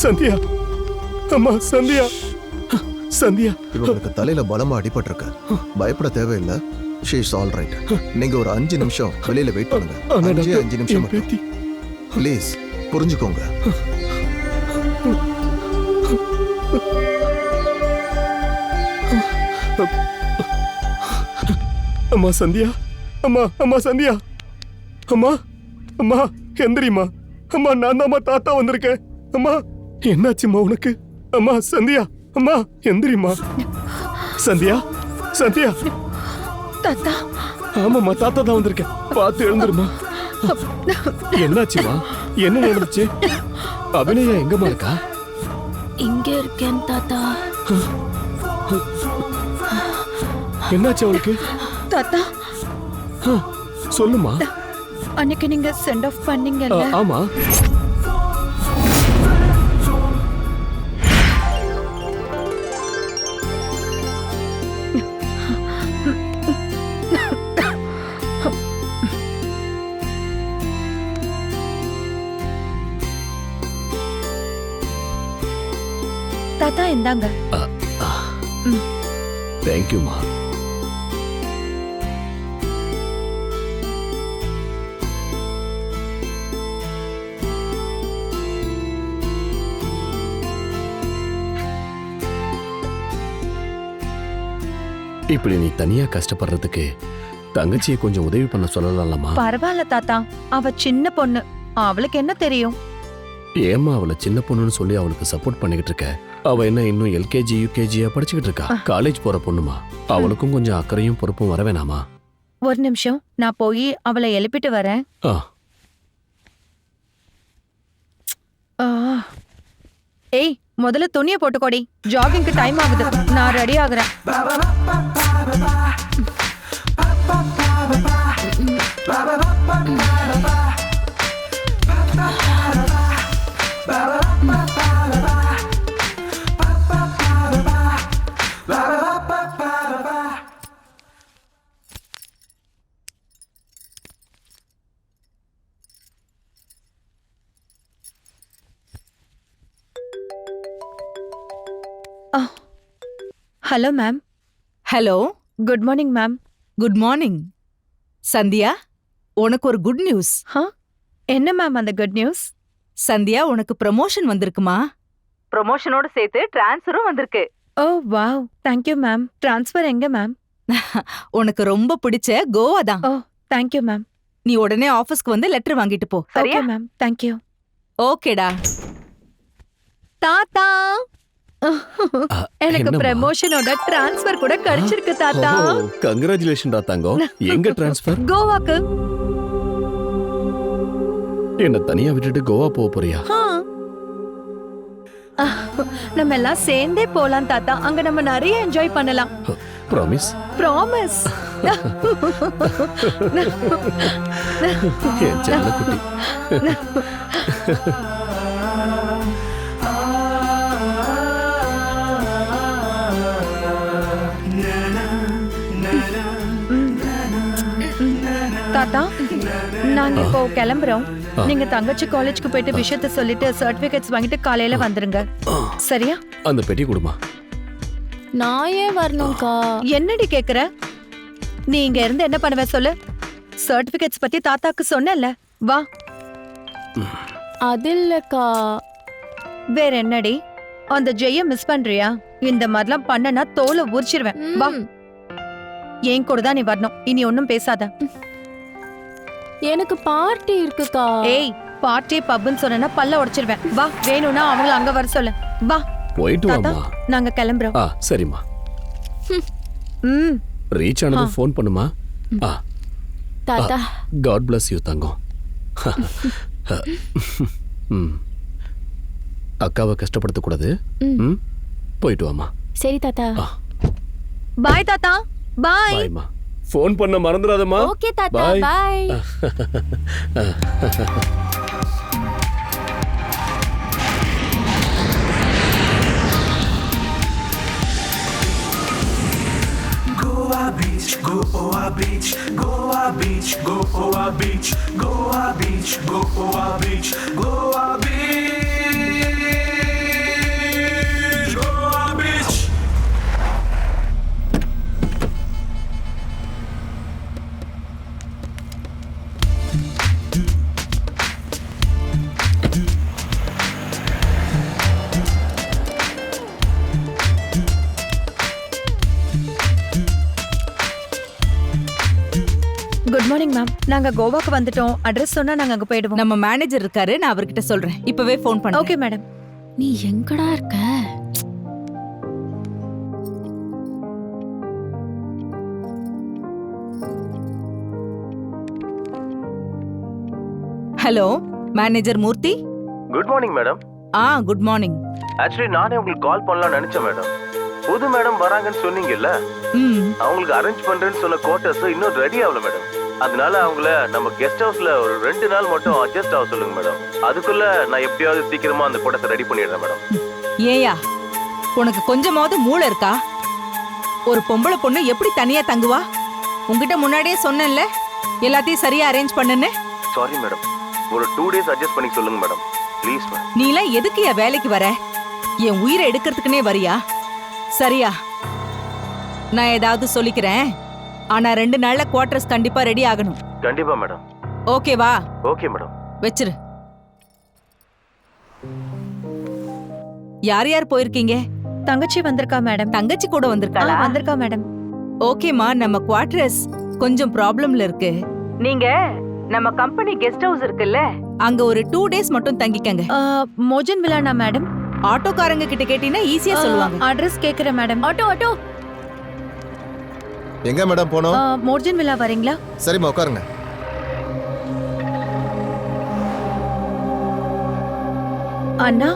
சந்தியா, அம்மா சந்தியா, சந்தியா. இவங்களுக்கு தலையில பலமா அடிபட்டிருக்கு. பயப்பட தேவையில்லை. She is all right. நீங்க ஒரு 5 நிமிஷம் வெளியில வெயிட் பண்ணுங்க. 5 நிமிஷம் ப்ளீஸ், புரிஞ்சுக்கோங்க. அம்மா சந்தியா, அம்மா சந்தியா, அம்மா எந்திரிம்மா. அம்மா நான் தான் தாத்தா வந்திருக்கேன். அம்மா என்னாச்சும்மா உனக்கு? அம்மா சந்தியா, அம்மா எந்திரிம்மா. சந்தியா, தாத்தா. ஆமாம்மா, தாத்தா தான் வந்திருக்கேன். பார்த்து எழுந்துருமா. என்னாச்சுமா? என்ன நடந்துச்சு? அபிநயா எங்கம்மா இருக்கா? இங்க இருக்கேன் தாத்தா. என்னாச்சு அவளுக்கு? தாத்தா சொல்லுமா. அன்னைக்கு நீங்க சென்ட் ஆஃப் பண்ணீங்கல்ல? ஆமா. தாத்தா இந்தாங்க. தேங்க்யூமா. இப்படி நீ தனியா கஷ்டப்படுறதுக்கு தங்கச்சியை கொஞ்சம் உதவி பண்ண சொல்லலாமா? பரவாயில்ல தாத்தா, அவ சின்ன பொண்ணு, அவளுக்கு என்ன தெரியும்? ஏமா அவளை சின்ன பொண்ணுன்னு சொல்லி அவளுக்கு சப்போர்ட் பண்ணிக்கிட்டு இருக்க? அவ என்ன இன்னும் எல்கேஜி யூகேஜியா படிச்சுக்கிட்டு இருக்கா. காலேஜ் போற பொண்ணுமா. அவளுக்கும் கொஞ்சம் அக்கறையும் பொறுப்பும் வர வேணாமா? ஒரு நிமிஷம், நான் போய் அவளை எழுப்பிட்டு வரேன். ஏய், முதல்ல துணியை போட்டுக்கோடி. ஜாகிங்க்கு டைம் ஆகுது. நான் ரெடி ஆகுறேன். Hello ma'am. Hello, good morning ma'am. Good morning. Sandhya, உனக்கு ஒரு குட் நியூஸ். என்ன மேம் அந்த குட் நியூஸ்? சந்தியா, உனக்கு ப்ரமோஷன் வந்திருக்குமா? ப்ரமோஷனோட சேர்த்து டிரான்ஸ்ஃபரும் வந்திருக்கு. Oh wow, thank you ma'am. Transfer எங்க மேம்? உனக்கு ரொம்ப பிடிச்ச கோவா தான். Oh thank you ma'am. நீ உடனே ஆபீஸ்க்கு வந்து லெட்டர் வாங்கிட்டு போ. சரியா மேம்? தேங்க்யூ. ஓகேடா. தாத்தா, எனக்கு ப்ரமோஷனோட டிரான்ஸ்ஃபர் கூட கிடைச்சிருக்கு தாத்தா. கங்க்ராச்சுலேஷன் தங்கம். எங்க டிரான்ஸ்ஃபர்? கோவாக்கு. என்ன தனியா விட்டுட்டு கோவா போக போறியா? நம்ம எல்லாம் சேர்ந்தே போலாம் தாத்தா. அங்க நம்ம நிறைய என்ஜாய் பண்ணலாம். ப்ராமிஸ்? ப்ராமிஸ். என் செல்லக்குட்டி. தாத்தா, நாங்க இப்போ கிளம்புறோம். நீங்க தங்கச்சி காலேஜ்க்கு போயிட்டு விஷயத்த சொல்லிட்டு சர்டிபிகேட்ஸ் வாங்கிட்டு காலையில வந்துருங்க. சரியா? அந்த பெட்டி கொடுமா. நான் ஏன் வரணும்க்கா? என்னடி கேக்குற? நீ இங்க இருந்து என்ன பண்ணுவ சொல்லு? சர்டிபிகேட்ஸ் பத்தி தாத்தாக்கு சொன்னல. வா. அது இல்லக்கா. வேற என்னடி? அந்த ஜெய மிஸ் பண்றியா? இந்த மாதிரிலாம் பண்ணனா தோலை உரிச்சிருவேன். வா. ஏன் கூட தான் நீ வரணும். இனி ஒன்னும் பேசாத. எனக்கு பார்ட்டி இருக்குக்கா. ஏய், பார்ட்டி பப்னு சொன்னா பல்ல உடைச்சிருவேன். வா, வேணும்னா அவங்கள அங்க வர சொல்லு. வா. போயிட்டு வாமா. நாங்க கிளம்புறோம். சரிம்மா. ரீச் ஆனது ஃபோன் பண்ணுமா. தாத்தா, காட் பிளஸ் யூ தங்கம். அக்காவை கஷ்டப்படுத்த கூடாது. போயிட்டு வாமா. சரி தாத்தா. பாய் தாத்தா. பாய். பாய்மா. ஃபோன் பண்ண மறந்துடாதம்மா. ஓகே தாத்தா. பாய். Goa Beach, Goa Beach, Goa Beach, Goa Beach, Goa Beach, Goa Beach, Goa Beach. Ma'am நாங்க கோவாக்கு வந்துட்டோம். அட்ரஸ் சொன்னா நாங்க அங்க போயிடுவோம். நம்ம மேனேஜர் இருக்காரு, நான் அவர்கிட்ட சொல்றேன். இப்பவே ஃபோன் பண்றேன். Okay madam. நீ எங்கடா இருக்க? Hello, manager Murthy. Good morning madam. Good morning. Actually நானே உங்களுக்கு கால் பண்ணலாம்னு நினைச்சேன் மேடம். புது மேடம் வராங்கன்னு சொன்னீங்கல்ல, அவங்களுக்கு அரேஞ்ச் பண்றேன்னு சொன்ன குவார்டர்ஸ் இன்னும் ரெடி ஆகல மேடம். அதனால அவங்கள நம்ம கெஸ்ட் ஹவுஸ்ல ஒரு 2 நாள் மட்டும் அட்ஜஸ்ட் ஆக சொல்லுங்க மேடம். அதுக்குள்ள நான் எப்படியாவது சீக்கிரமா அந்த குவார்டர்ஸ் ரெடி பண்ணிடுறேன் மேடம். ஏயா, உனக்கு கொஞ்சமாவது மூளை இருக்கா? ஒரு பொம்பளை பொண்ணு எப்படி தனியா தங்குவா? உன்கிட்ட முன்னாடியே சொன்னேன்ல எல்லாத்தையும் சரியா அரேஞ்ச் பண்ணுன்னு. சாரி மேடம், ஒரு 2 days அட்ஜஸ்ட் பண்ணி சொல்லுங்க மேடம், ப்ளீஸ் மேடம். நீ எல்லாம் எதுக்கு என் வேலைக்கு வர? என் உயிரை எடுக்கிறதுக்குனே வரியா? சரியா, நான் ஏதாவது சொல்லிக்கிறேன். ஆனா 2 நாள்ல குவார்டர்ஸ் கண்டிப்பா ரெடி ஆகணும். கண்டிப்பா மேடம். ஓகேவா? Okay madam. வெச்சிரு. யார் யார் போயிருக்கீங்க? தங்கச்சி வந்திருக்கா மேடம். தங்கச்சி கூட வந்திருக்காளா? வந்திருக்கா மேடம். ஓகேமா, நம்ம குவார்டர்ஸ் கொஞ்சம் ப்ராப்ளம்ல இருக்கு. நீங்க நம்ம கம்பெனி கெஸ்ட் ஹவுஸ் இருக்குல்ல, அங்க ஒரு 2 days மட்டும் தங்கிக்கங்க. மோஜன் விலானா மேடம்? ஆட்டோக்காரங்க கிட்ட கேட்டீங்கன்னா ஈஸியா சொல்லுவாங்க. அட்ரஸ் கேக்குறேன் மேடம். ஆட்டோ. எங்க மேடம் போனோம்? மோஜன் விலா வரீங்களா? சரிம்மா உட்காருங்க. அண்ணா,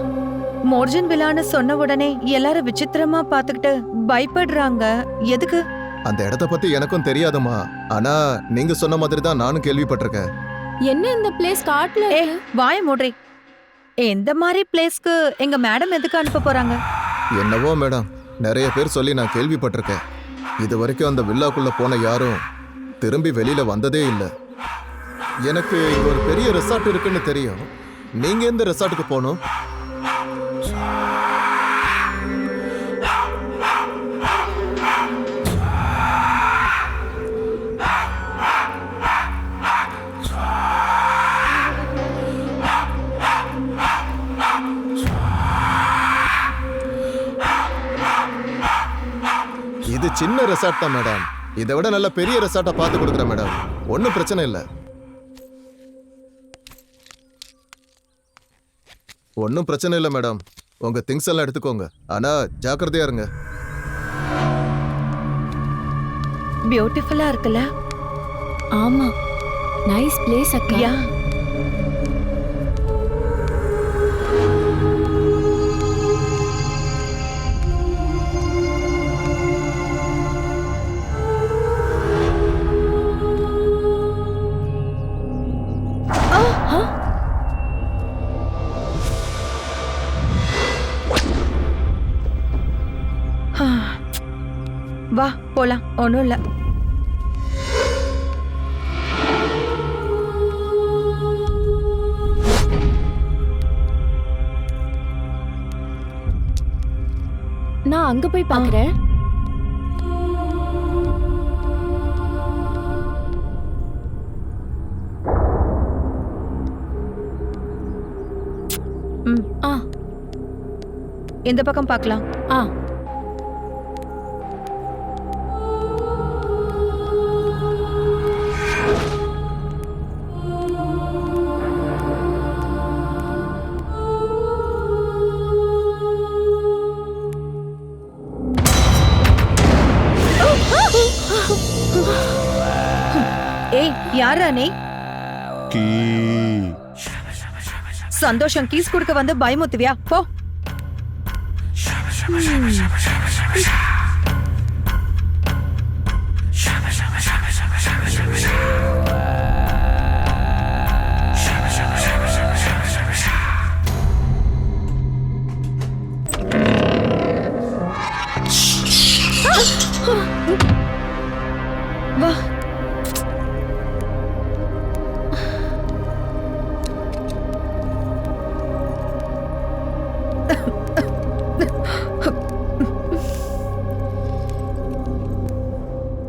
மோர்ஜன் விலான்னு சொன்ன உடனே எல்லாரும் விசித்திரமா பாத்துக்கிட்டு பயப்படுறாங்க. எதுக்கு? அந்த இடத்த பத்தி எனக்கும் தெரியாதுமா. ஆனா நீங்க சொன்ன மாதிரி தான் நானும் கேள்விப்பட்டிருக்கேன். என்ன இந்த பிளேஸ் காட்ல ஏ வாய மூடுறி. எந்த மாதிரி பிளேஸ்க்கு எங்க மேடம் எதுக்கு அனுப்ப போறாங்க? என்னவோ மேடம், நிறைய பேர் சொல்லி நான் கேள்விப்பட்டிருக்கேன். இது வரைக்கும் அந்த வில்லாக்குள்ள போன யாரும் திரும்பி வெளியில வந்ததே இல்லை. எனக்கு இங்க ஒரு பெரிய ரெசார்ட் இருக்குன்னு தெரியும். நீங்க எந்த ரெசார்ட்டுக்கு போகணும்? இது சின்ன ரெசார்ட் தான் மேடம். இதை விட நல்ல பெரிய ரெசார்ட்டா பார்த்து கொடுக்குறேன் மேடம். ஒன்றும் பிரச்சனை இல்லை. ஒன்றும் பிரச்சனை இல்லை மேடம். உங்க திங்ஸ் எல்லாம் எடுத்துக்கோங்க. ஆனா ஜாக்கிரதையா இருங்க. பியூட்டிஃபுல்லா இருக்குல்ல? ஆமா, நைஸ் பிளேஸ் அக்கா. யா. வா போலாம். ஒன்றும் இல்லை. நான் அங்க போய் பாக்குறேன். இந்த பக்கம் பார்க்கலாம். ஏய், யாரா நீ? சந்தோஷம் கீஸ் கொடுக்க வந்து பயமுத்துவியா? போ. வா.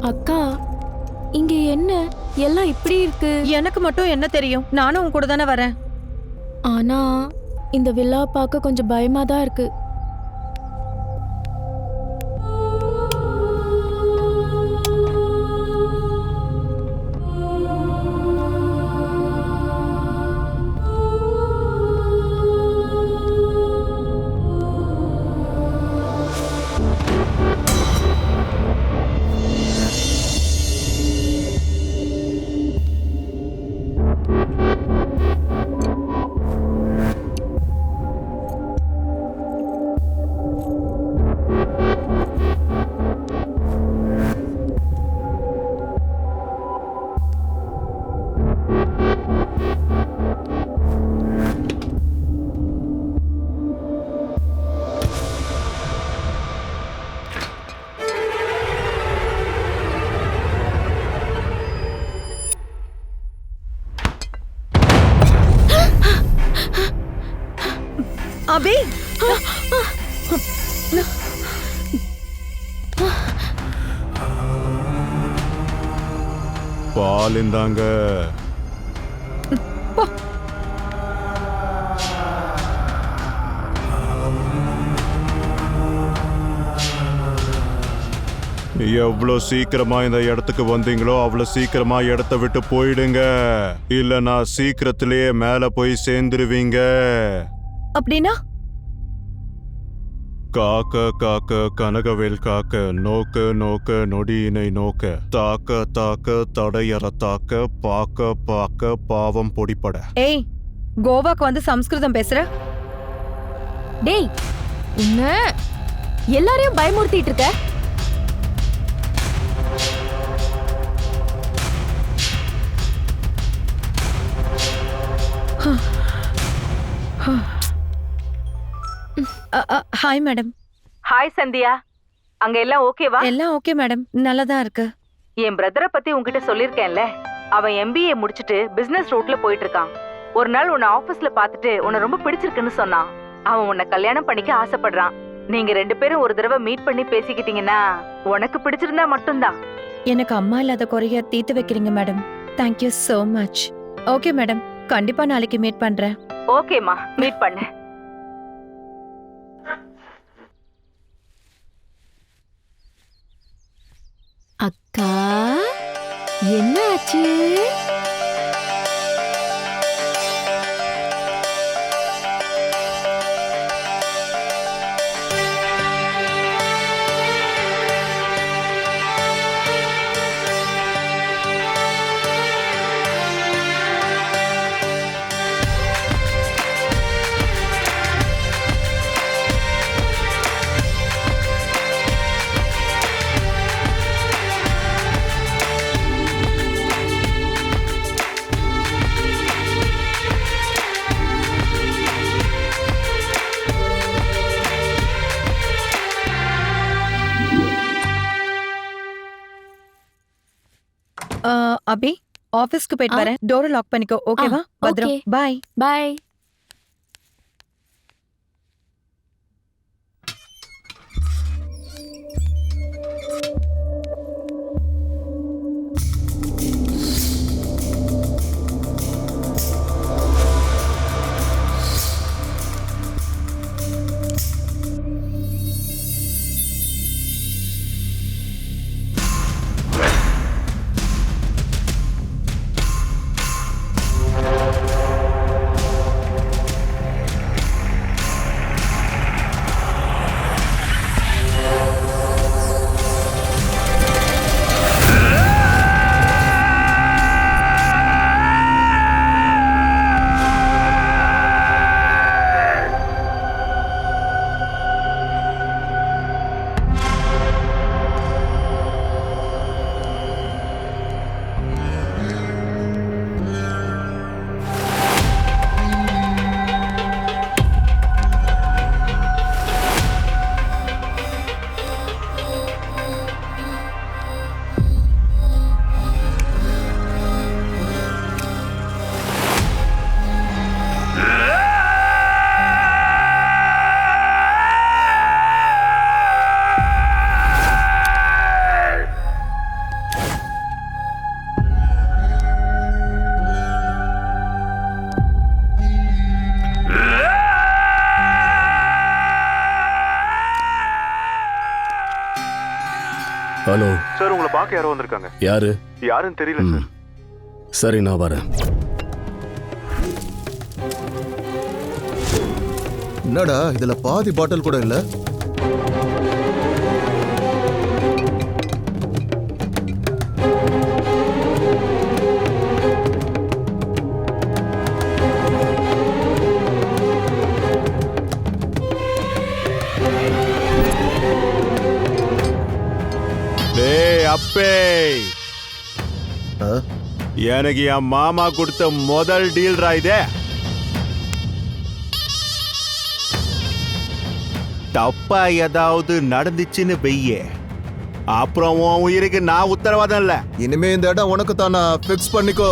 அக்கா, இங்க என்ன எல்லாம் இப்படி இருக்கு? எனக்கு மட்டும் என்ன தெரியும்? நானும் உன் கூட தானே வரேன். ஆனா இந்த வில்லா பார்க்க கொஞ்சம் பயமா தான் இருக்கு. அபி பால் இந்தாங்க. எவ்வளோ சீக்கிரமா இந்த இடத்துக்கு வந்தீங்களோ அவ்வளோ சீக்கிரமா இடத்த விட்டு போயிடுங்க, இல்ல நான் சீக்கிரத்திலேயே மேல போய் சேர்ந்துருவீங்க. அப்படின்னா காக்க காக்க கனகவேல் காக்க, நோக்க நோக்க நொடியினை நோக்க, தாக்க தாக்க தடையற தாக்க, பாக்க பாக்க பாவம் பொடிப்பட. ஏய், கோவாக்கு வந்து சம்ஸ்கிருதம் பேசுற? டேய், உன்ன எல்லாரையும் பயமுறுத்திட்டு இருக்க. Hi madam. ஹாய் சந்தியா, அங்க எல்லாம் ஓகேவா? எல்லாம் ஓகே மேடம், நல்லதா இருக்கு. என் பிரதரை பத்தி உன்கிட்ட சொல்லிருக்கேன்ல, அவன் MBA முடிச்சிட்டு பிசினஸ் ரூட்ல போயிட்டு இருக்கான். ஒரு நாள் உன்னை ஆபீஸ்ல பாத்துட்டு உன்னை ரொம்ப பிடிச்சிருக்குன்னு சொன்னான். அவன் உன்னை கல்யாணம் பண்ணிக்க ஆசைப்படுறான். நீங்க 2 பேரும் ஒரு தடவை மீட் பண்ணி பேசிக்கிட்டீங்கன்னா உனக்கு பிடிச்சிருந்தா மட்டும்தான். எனக்கு அம்மா இல்லாத குறைய தீர்த்து வைக்கிறீங்க madam. Thank you so much. Okay madam, கண்டிப்பா நாளைக்கு மீட் பண்றேன். ஓகேமா, மீட் பண்ணு. அக்கா, என்ன ஆச்சு? அபி, ஆபீஸ்க்கு போயிட்டு வரேன். டோரை லாக் பண்ணிக்கோ, ஓகேவா? பத்ரம், பாய். பாய். ஹலோ சார், உங்களை பார்க்க யாரோ வந்திருக்காங்க. யாரு? யாருன்னு தெரியல சார். சரி, நான் வரேன். என்னடா இதுல பாதி பாட்டில் கூட இல்ல? அப்பே, எனக்கு என் மாமா கொடுத்த முதல் டீல்ரா இதே. தப்பா ஏதாவது நடந்துச்சுன்னு வெய்ய, அப்புறம் உன் உயிருக்கு நான் உத்தரவாதம் இல்ல. இனிமே இந்த இடம் உனக்கு தானா? பிக்ஸ் பண்ணிக்கோ.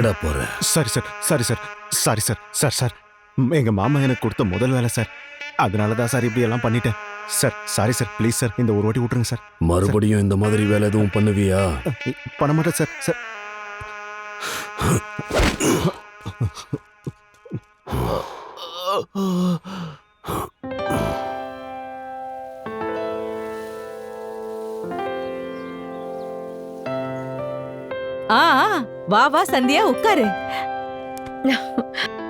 எங்கடா போற? Sorry sir sorry sir sorry sir sir sir எங்க மாமா எனக்கு கொடுத்த முதல் வேலை சார். அதனால தான் சார் இப்படி எல்லாம் பண்ணிட்டேன் sir. Sorry sir please sir இந்த ஒரு வாட்டி விட்டுருங்க சார். மறுபடியும் இந்த மாதிரி வேலை எதுவும் பண்ணுவியா? பண்ண மாட்டேன் சார் சார். வா வா சந்தியா உட்காரு.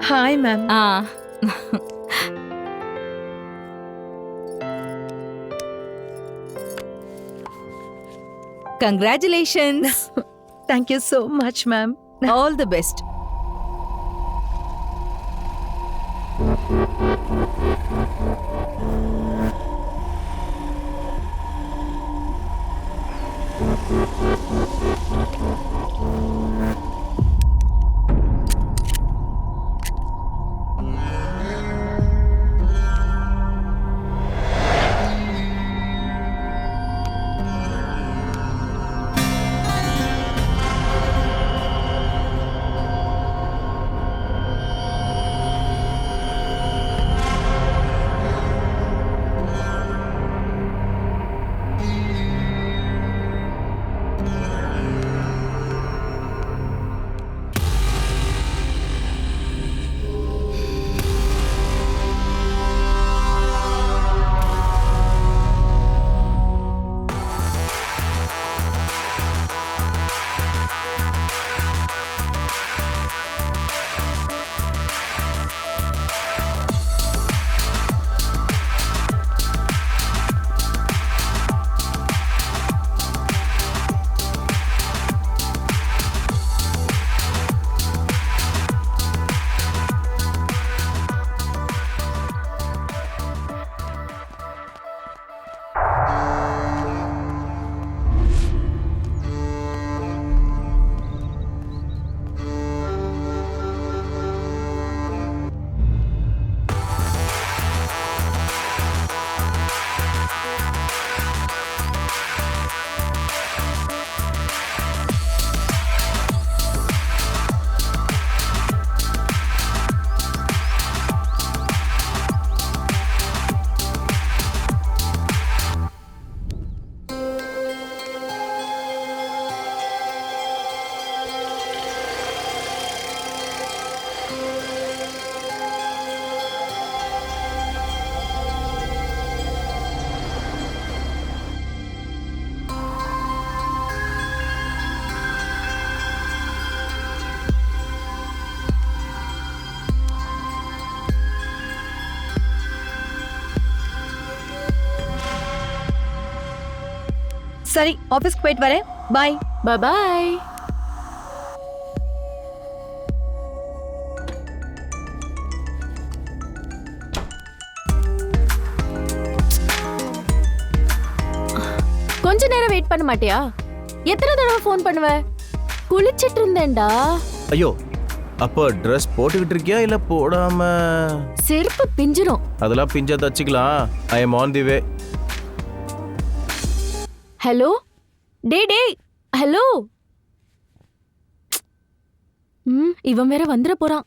Hi ma'am. Congratulations. Thank you so much ma'am. All the best. சரி ஆபீஸ்க்கு போயிட்டு வரேன். பாய். பாய். கொஞ்ச நேரம் வெயிட் பண்ண மாட்டியா? எத்தனை தடவை ஃபோன் பண்ணுவ? குளிச்சிட்டு இருந்தேன்டா. ஐயோ, அப்போ ட்ரெஸ் போட்டுக்கிட்டு இருக்கியா இல்ல போடாம? செருப்பு பிஞ்சிரும். அதெல்லாம் பிஞ்சா தச்சுக்கலாம். I am on the way. Hello டே ஹலோ. இவன் வேற வந்துட போறான்.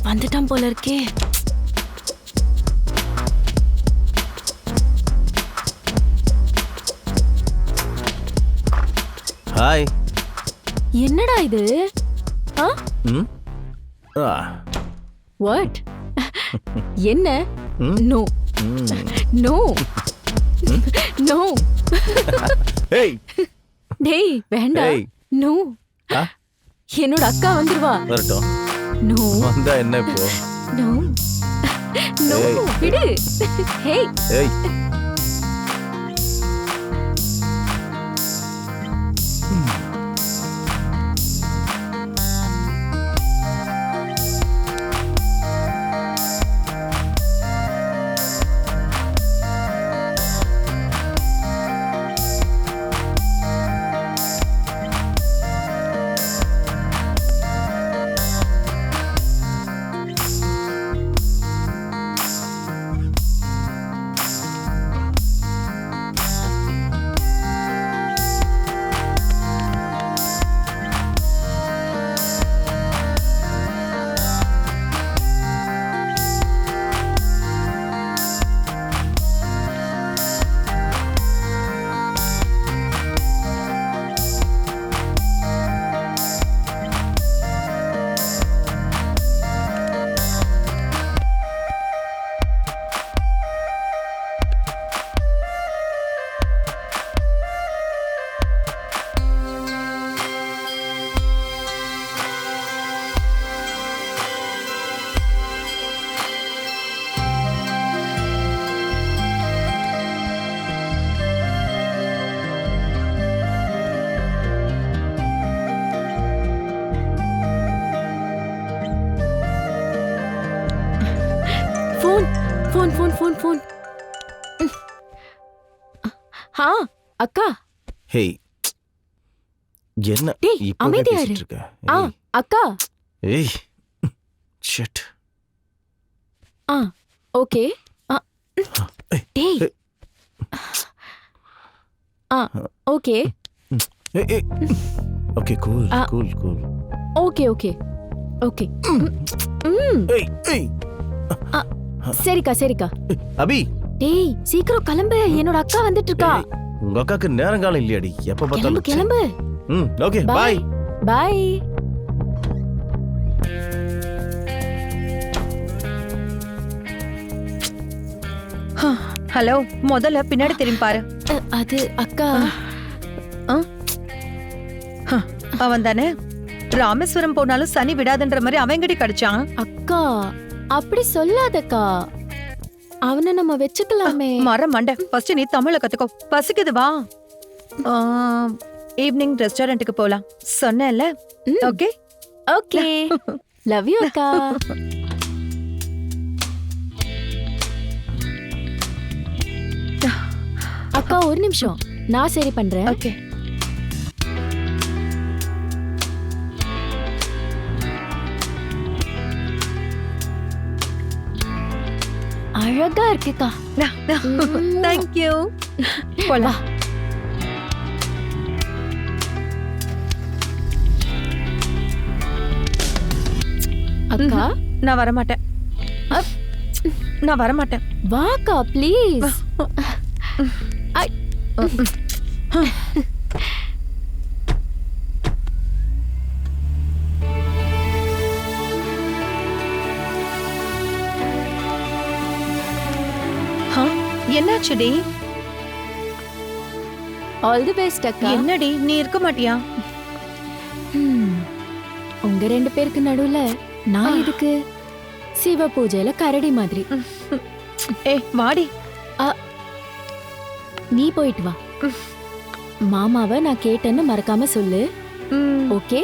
வந்துட்டான் போல இருக்கே. ஹாய். என்னடா இது? வாட்? என்ன? No no no. ஏய் டேய் வேண்டாம். நோ. என்னோட அக்கா வந்துருவா. வரட்டும். நோ. வந்தா என்ன இப்போ? நோ நோ விடு. ஹே ஏய் ஃபோன் ஃபோன் ஃபோன் ஃபோன். அக்கா. ஹேய் என்ன டேய், இப்போ அமைதியா பேசிட்டு இரு. இருக்க? அக்கா. ஏய் ஷிட். ஓகே. டேய். Okay. Okay cool cool cool. Okay okay okay. ஏய் ஏய் சரிக்கா சரிக்கா. அபி டேய் சீக்கிரம் கிளம்பு, என்னோட அக்கா வந்துட்டு இருக்கா. உங்க அக்காக்கு நேரங்காலம் இல்லையாடி, எப்ப கிளம்பு பார்த்தாலும். கிளம்பு. Okay bye by. ஹலோ, முதல்ல பின்னாடி திரும்பி பாரு. அது அக்கா. அவன் தானே ராமேஸ்வரம் போனாலும் சனி விடாதுன்ற மாதிரி அவங்கடி கடிச்சான். அக்கா அப்படி சொல்லாதக்கா, அவனை நம்ம வச்சுக்கலாமே. மர மண்டை, ஃபர்ஸ்ட் நீ தமிழ கத்துக்கோ. பசிக்குது வா. ஈவினிங் ரெஸ்டாரண்ட்டுக்கு போலாம் சொன்னேன்ல. Okay okay. லவ் யூ அக்கா. அக்கா ஒரு நிமிஷம், நான் சரி பண்றேன். ஓகே. அழகா இருக்குக்கா. தேங்க்யூ. போலாம். அக்கா நான் வரமாட்டேன். நான் வரமாட்டேன். வாக்கா ப்ளீஸ். என்னாச்சுடி? ஆல் தி பெஸ்ட் அக்கா. என்னடி நீ இருக்க மாட்டியா? உங்க ரெண்டு பேருக்கு நடுவுல நான் எதுக்கு? சிவ பூஜையில கரடி மாதிரி. ஏய் வாடி. நீ போயிட்டு வா. மாமாவை நான் கேட்டேன்னு மறக்காம சொல்லு. Okay,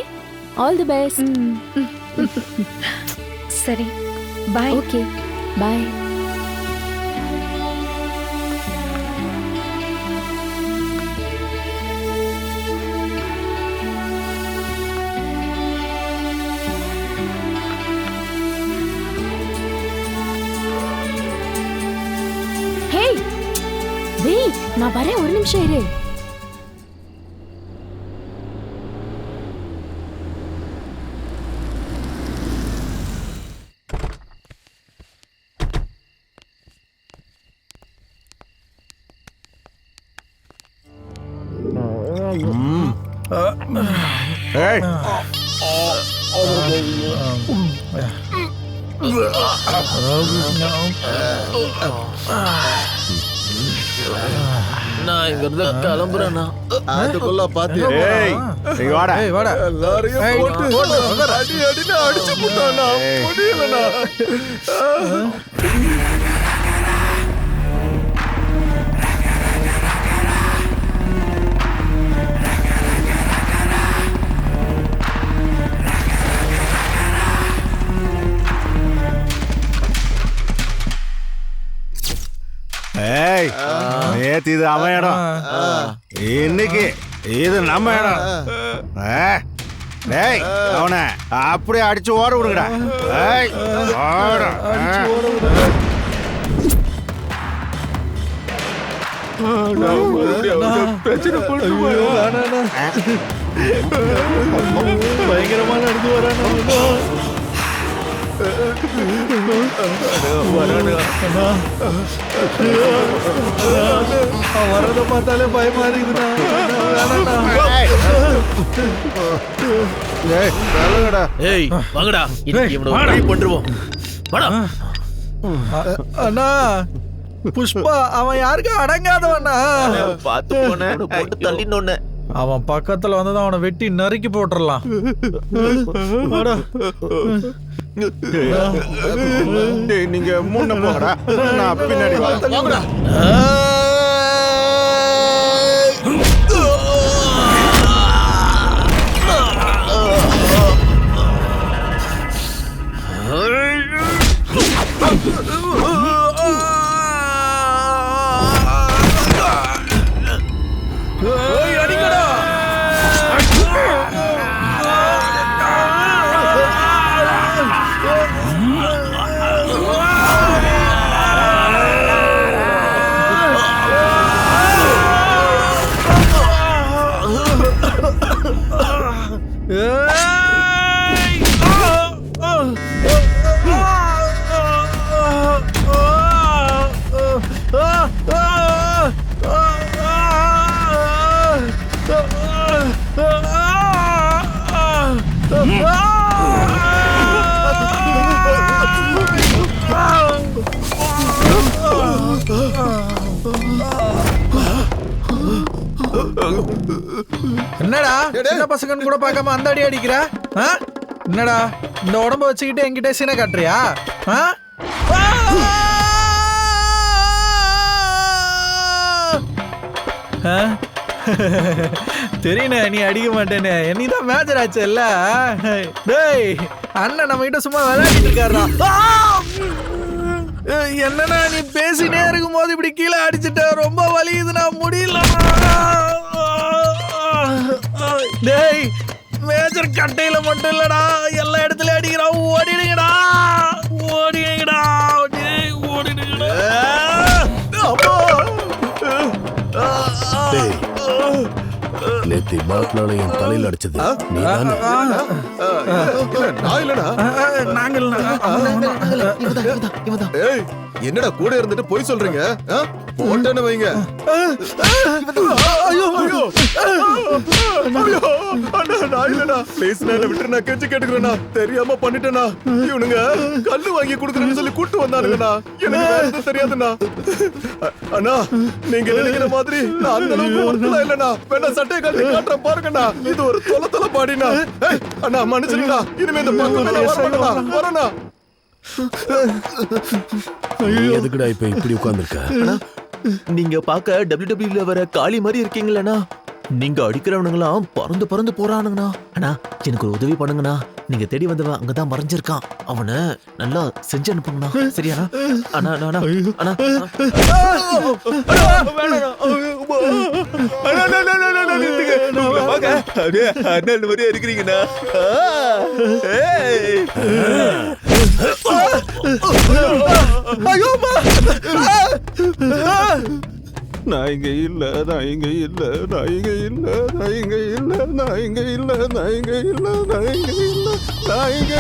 all the best. சரி பை. Okay bye. வெயிட், நான் வரேன், ஒரு நிமிஷம் இரு. நான் இங்க இருந்து கிளம்புறேன்னா அதுக்குள்ள பாத்து வாடா. எல்லாரையும் போட்டு அடி அடின்னு அடிச்சு போட்டானா முடியலண்ணா. ஏய், நேத்து இது அவன் இடம், இன்னைக்கு இது நம்ம இடம். டேய், அவனை அப்படியே அடிச்சு ஓட விடுங்கடா. ஏய், ஓட. பிரச்சனை பயங்கரமா நடந்து வரானா. வரத பார்த்தாலே பயமா இருக்குதுண்ணா. ஏய் வாங்கடா, இன்னைக்கு இவனை ஒரு வழி பண்ணிடுவோம். வாடா. அண்ணா புஷ்பா, அவன் யாருக்கும் அடங்காதவண்ணா. பார்த்து போனேன், போட்டு தள்ளினோன்னு. அவன் பக்கத்துல வந்து அவனை வெட்டி நறுக்கி போட்டுடலாம். நீங்க முன்ன போங்கடா, நான் பின்னாடி வாங்கடா. என்னடா சின்ன பசங்கன்னு கூட பார்க்காம அந்த அடி அடிக்கிற? என்னடா இந்த உடம்ப வச்சுக்கிட்டு என்கிட்ட சீனை காட்டுறியா? தெரியல நீ அடிக்க மாட்டேன்னு. என்னதான் மேஜர் ஆச்சு இல்ல? டேய் அண்ணன் நம்ம கிட்ட சும்மா விளையாடிட்டு இருக்காருடா. என்னன்னா நீ பேசினே இருக்கும் போது இப்படி கீழே அடிச்சுட்ட. ரொம்ப வலிக்குது, நான் முடியல. டேய் மேஜர் கட்டையில மட்டும் இல்லடா, எல்லா இடத்துலயும் அடிக்கிறா. ஓடிடுங்கடா, ஓடிடுங்கடா, ஓடிடுங்கடா. நேத்தி பாட்லால என் தலையில அடிச்சது நீதானே? நான் இல்லடா. ஏய் என்னடா கூட இருந்துட்டு போய் சொல்றீங்க? போட்டேன்னு வைங்க. ஐயோ ஐயோ ஐயோ அண்ணா நான் இல்லடா. ப்ளீஸ் நான் விட்டு நான் கெஞ்சி கேட்டுக்கிறேண்ணா. தெரியாம பண்ணிட்டேனா. இவனுங்க கல்லு வாங்கி கொடுக்குறேன்னு சொல்லி கூட்டு வந்தானுங்கண்ணா. எனக்கு வேற எதுவும் தெரியாதுண்ணா. அண்ணா நீங்க நினைக்கிற மாதிரி நான் அந்த அளவுக்கு ஒருத்தலா இல்லண்ணா. வேணா சட்டையை கட்டி காட்டுறேன் பாருங்கண்ணா. இது ஒரு தொலை பாடினா. அண்ணா மன்னிச்சிருக்கா. இனிமே இந்த பக்கம் வரண்ணா. எதுக்குடா இப்ப இப்படி உட்கார்ந்துருக்க? நீங்க பாக்க WWE வர காளி மாதிரி இருக்கீங்களா? நீங்க அடிக்கிறவனுங்களாம் பறந்து பறந்து போறானுங்கண்ணா. அண்ணா எனக்கு ஒரு உதவி பண்ணுங்கண்ணா. நீங்க தேடி வந்தவன் அங்கதான் மறைஞ்சிருக்கான். அவனை நல்லா செஞ்சு அனுப்புங்கண்ணா. சரியாண்ணா? அண்ணா அண்ணா அண்ணா அண்ணன் மாதிரியா இருக்கிறீங்கண்ணா. நான் இங்க இல்ல, நான் இங்க இல்ல, நான் இங்க இல்ல, நான் இங்க இல்ல, நான் இங்க இல்ல, நான் இங்க இல்ல, நான் இங்க இல்ல, நான் இங்க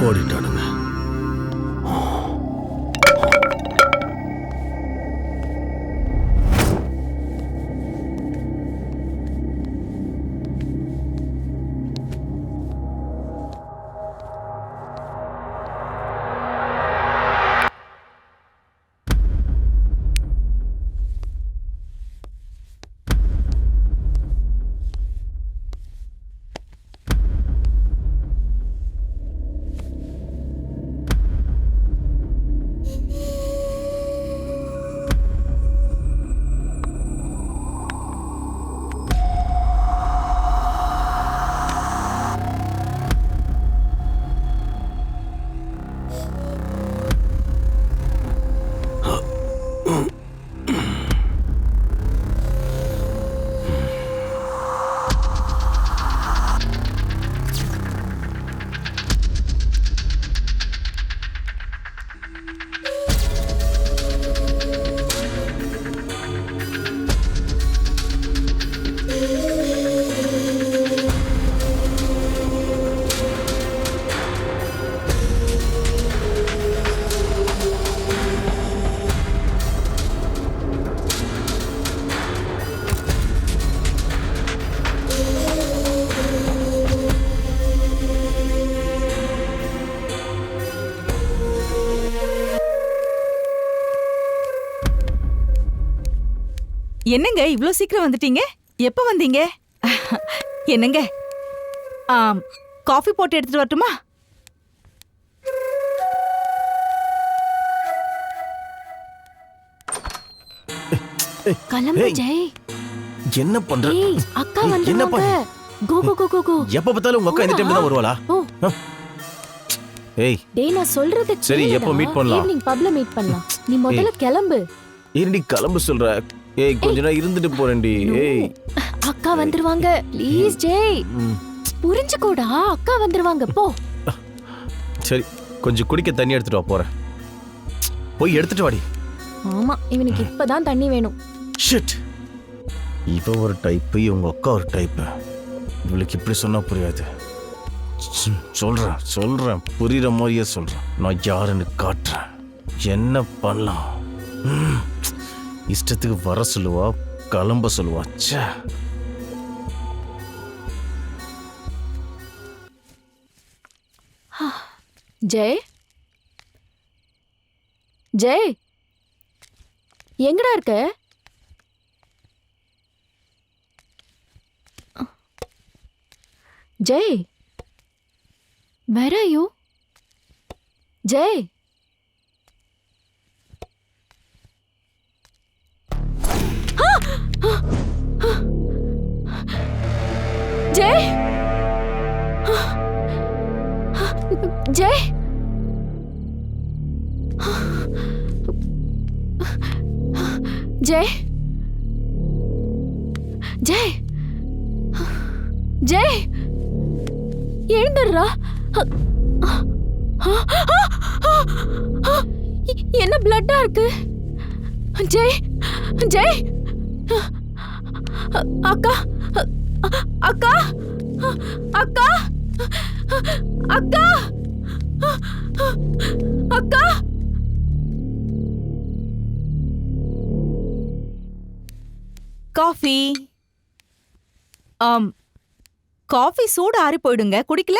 ஓடிட்டானுங்க. என்னங்க இவ்ளோ சீக்கிரம் வந்துட்டீங்க? எப்ப வந்தீங்க? என்னங்க காஃபி போட்டு எடுத்துட்டு வரட்டுமா? கிளம்பு ஜெய். என்ன பண்ற? அக்கா வந்துருவாங்க. கோ கோ கோ கோ கோ. எப்ப பார்த்தாலும் உங்க அக்கா இந்த டைம்ல தான் வருவாளா? ஏய் டேய் நான் சொல்றது சரி எப்போ மீட் பண்ணலாம்? ஈவினிங் பப்ல மீட் பண்ணலாம். நீ முதல்ல கிளம்பு. இருடி கிளம்பு சொல்ற. ஏய் கொஞ்ச நேரம் இருந்துட்டு போறேன்டி. ஏய் அக்கா வந்துருவாங்க. ப்ளீஸ் ஜெய். புரிஞ்சுக்கோடா, அக்கா வந்துருவாங்க போ. சரி கொஞ்சம் குடிக்க தண்ணி எடுத்துட்டு வா, போறேன். போய் எடுத்துட்டு வாடி. ஆமா, இவனுக்கு இப்பதான் தண்ணி வேணும். ஷிட், இவ ஒரு டைப்பு, இவங்க அக்கா ஒரு டைப்பு. இவளுக்கு இப்படி சொன்னா புரியாது. சொல்றேன் புரியுற மாதிரியே சொல்றேன். நான் யாருன்னு காட்டுறேன். என்ன பண்ணலாம்? இஷ்டத்துக்கு வர சொல்லுவா, கிளம்ப சொல்லுவா. ச்சே. ஜெய், ஜெய், எங்கடா இருக்க? Jai, where are you? Jai, Jai, Jai, Jai, Jai, Jai, எழுந்துடுறா. என்ன பிளட்டா இருக்கு? ஜெய், ஜெய், அக்கா, அக்கா, அக்கா, அக்கா, அக்கா. காஃபி. காஃபி சூடு ஆறி போயிடுங்க, குடிக்கல?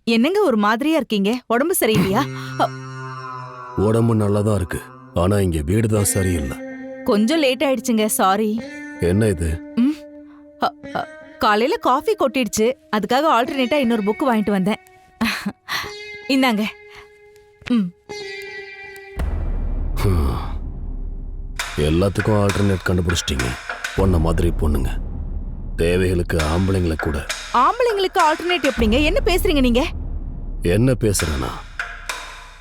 என்னங்க ஒரு மாதிரியா இருக்கீங்க? உடம்பு சரியில்லையா? உடம்பு நல்லாதான் இருக்கு, ஆனா இங்க வீடு தான் சரியில்லை. கொஞ்சம் லேட் ஆயிடுச்சுங்க, சாரி. என்ன இது? காலையில காஃபி கொட்டிடுச்சு, அதுக்காக ஆல்டர்னேட்டா இன்னொரு புக் வாங்கிட்டு வந்தேன். இந்தாங்க. எல்லாத்துக்கும் ஆல்டர்னேட் கண்டுபிடிச்சிட்டீங்க. பொண்ண மாதிரி பொண்ணுங்க, தேவைகளுக்கு ஆம்பளைங்களை கூட. ஆம்பளைங்களுக்கு ஆல்டர்னேட் எப்படிங்க? என்ன பேசுறீங்க நீங்க? என்ன பேசுறேன்னா,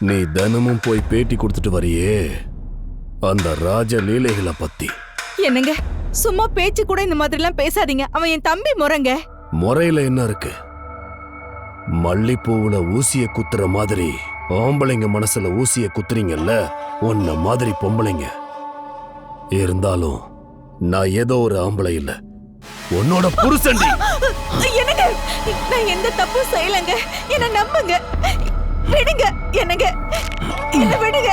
நீ தினமும் போய் பேட்டி கொடுத்துட்டு வரியே, அந்த ராஜ லீலைகளை பத்தி. என்னங்க சும்மா பேச்சு கூட இந்த மாதிரி எல்லாம் பேசாதீங்க. அவன் என் தம்பி முறைங்க. முறையில என்ன இருக்கு? மல்லிப்பூவுல ஊசிய குத்துற மாதிரி ஆம்பளைங்க மனசுல ஊசிய குத்துறீங்கல்ல, உன்ன மாதிரி பொம்பளைங்க. இருந்தாலும் நான் ஏதோ ஒரு ஆம்பளை இல்ல, உன்னோட புருஷன்டி. என்னங்க, நான் எந்த தப்பும் செய்யலங்க, என்ன நம்புங்க. விடுங்க என்னங்க, என்ன விடுங்க.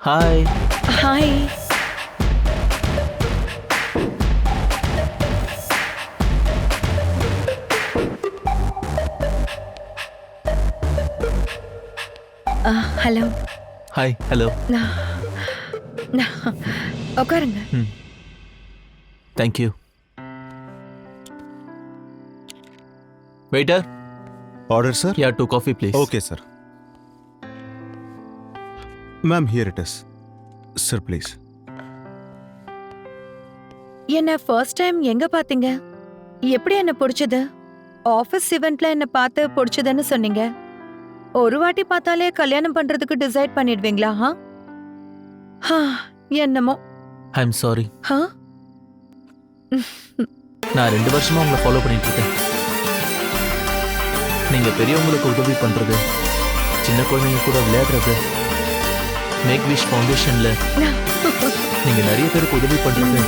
Hi. Hi. Hello. Hi. Hello. உட்காருங்க. Thank you. Waiter. Order, sir? Yeah, 2 coffee, please. Okay, sir. Ma'am, here it is. Sir, please. என்ன ஃபர்ஸ்ட் டைம் எங்க பாத்தீங்க? எப்படி என்ன பிடிச்சது? ஆபீஸ் இவெண்ட்ல என்ன பார்த்து பிடிச்சதுன்னு சொன்னீங்க. ஒரு வாட்டி பார்த்தாலே கல்யாணம் பண்றதுக்கு டிசைட் பண்ணிடுவீங்களா? என்னமோ. I'm sorry. Huh? நான் 2 வருஷமா உங்களை ஃபாலோ பண்ணிட்டு இருக்கேன். நீங்க பெரியவங்களுக்கு உதவி பண்றது, சின்ன குழந்தைங்க கூட விளையாடுறது, மேக் விஷ் ஃபவுண்டேஷன்ல நீங்க நிறைய பேருக்கு உதவி பண்றது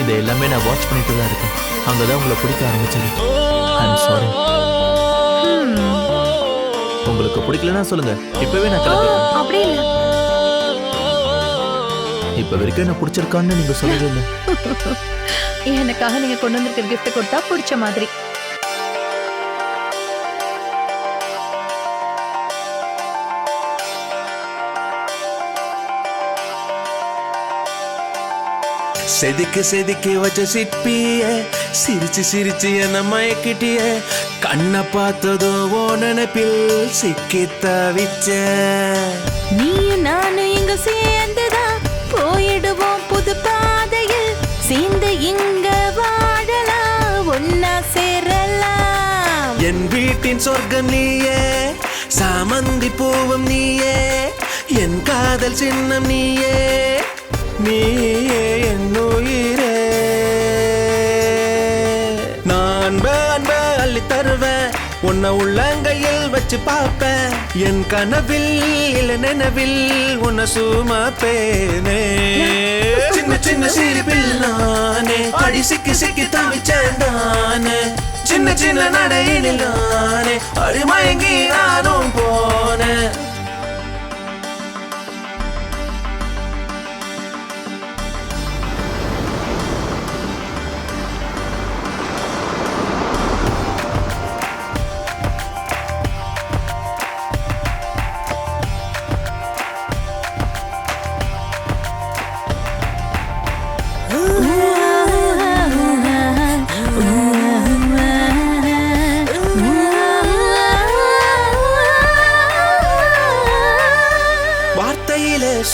இதை எல்லாமே நான் வாட்ச் பண்ணிட்டு தான் இருக்கேன். அங்கதான் உங்களை பிடிக்க ஆரம்பிச்சது. I'm sorry. உங்களுக்கு பிடிக்கலன்னா சொல்லுங்க, இப்பவே நான் கிளம்புறேன். அப்படி இல்ல. இப்ப வரைக்கும் என்ன பிடிச்சிருக்கான்னு நீங்க சொல்லவே இல்லை. எனக்காக நீங்க கொண்டு வந்திருக்கிற கிஃப்ட் கொடுத்தா பிடிச்ச மாதிரி. செதுக்கு செதுக்கி வச்ச சிற்பிய சிரிச்சு சிரிச்சு என்ன மயக்கிட்டிய கண்ணை பார்த்ததோ ஓ நினைப்பில் சிக்கி தவிச்ச. நீயும் நானும் இங்க சேர்ந்துதான் போயிடுவோம் புது பாதையில், சேர்ந்து இங்க வாழலாம், ஒன்னா சேரலாம். என் வீட்டின் சொர்க்கம் நீயே, சாமந்தி பூவும் நீயே, என் காதல் சின்னம் நீயே, நீயே என் உயிரே. நான் அன்ப அள்ளி தருவேன், உன்னை உள்ளங்கையில் வச்சு பார்ப்பேன், என் கனவில் இல்ல நினைவில் உன்னை சுமப்பேனே. சின்ன சின்ன சிரிப்பில் நானே அடி சிக்கி சிக்கி தவிச்சேன் தானே, சின்ன சின்ன நடையினில் நானே அடி மயங்கி நானும் போனேன்.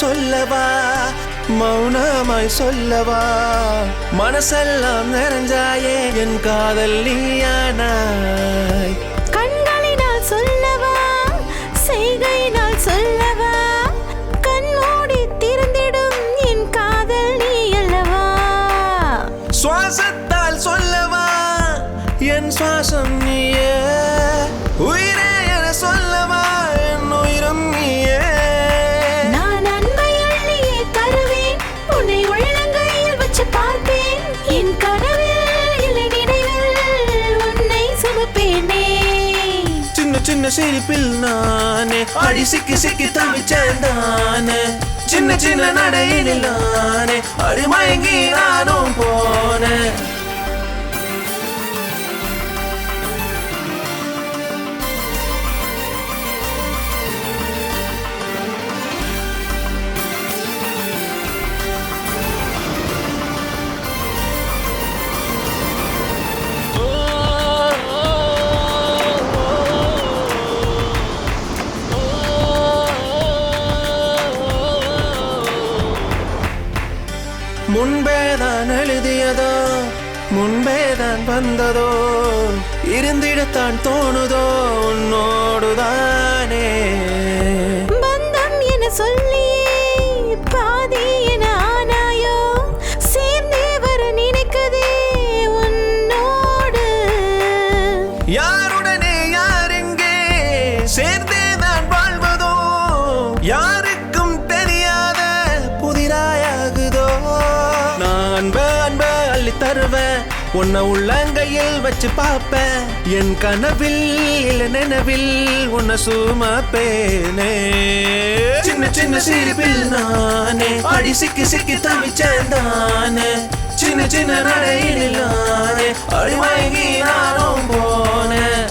சொல்லவா மௌனமாய் சொல்லவா, மனசெல்லாம் நிறைஞ்சாயே என் காதல் நீயானாய். கண்களினால் சொல்லவா செய்கையினால் சொல்லவா, கண்மூடி திறந்திடும் என் காதல் நீ அல்லவா. சுவாசத்தால் சொல்லவா என் சுவாசம் நீயே, உயிரே என சொல்லவா என் உயிரும் நீயே. என் கனவில் இல்லை நினைவில் உன்னை சுமப்பேனே. சின்ன சின்ன சிரிப்பில் நானே அடி சிக்கி சிக்கி தவிச்சேன் தானே, சின்ன சின்ன நடையினில் நானே அடி மயங்கி நானும் போனேன். முன்பேதான் எழுதியதோ முன்பேதான் வந்ததோ, இருந்திடத்தான் தோணுதோ உன்னோடுதானே. பந்தம் என சொல்லி பாதி என ஆனாயோ, சேர்ந்தே வர நினைக்கதே உன்னோடு. யாருடனே யாரெங்கே சேர்ந்தேதான் வாழ்வதோ, யாருக்கும் தெரியாத புதிராயாகுதோ. நான் அன்ப அள்ளி தருவேன், உன்னை உள்ளங்கையில் வச்சு பார்ப்பேன், என் கனவில் இல்ல நினைவில் உன்னை சுமப்பேனே. சின்ன சின்ன சிரிப்பில் நானே அடி சிக்கி சிக்கி தவிச்சேன் தானே, சின்ன சின்ன நடையினில் நானே அடி மயங்கி நானும் போனேன்.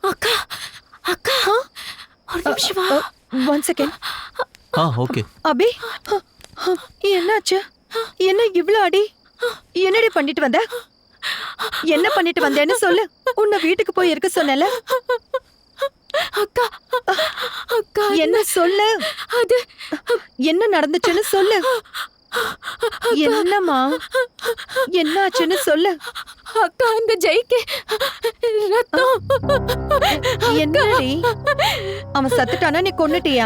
அக்கா அக்கா ஒரு நிமிஷம் வா. 1 செகண்ட். ஓகே. அபி என்னாச்சு? என்ன இவ்ளோ அடி? என்னடி பண்ணிட்டு வந்த? என்ன பண்ணிட்டு வந்தேன்னு சொல்லு. உன்னை வீட்டுக்கு போய் இருக்க சொன்னல. அக்கா அக்கா என்ன சொல்லு. அது என்ன நடந்துச்சுன்னு சொல்லு. என்னம்மா என்னாச்சுன்னு சொல்லு. அக்கா அந்த ஜெய்க்கு ரத்தம். என்னடி அவன் சத்துட்டானா நீ கொன்னுட்டியா?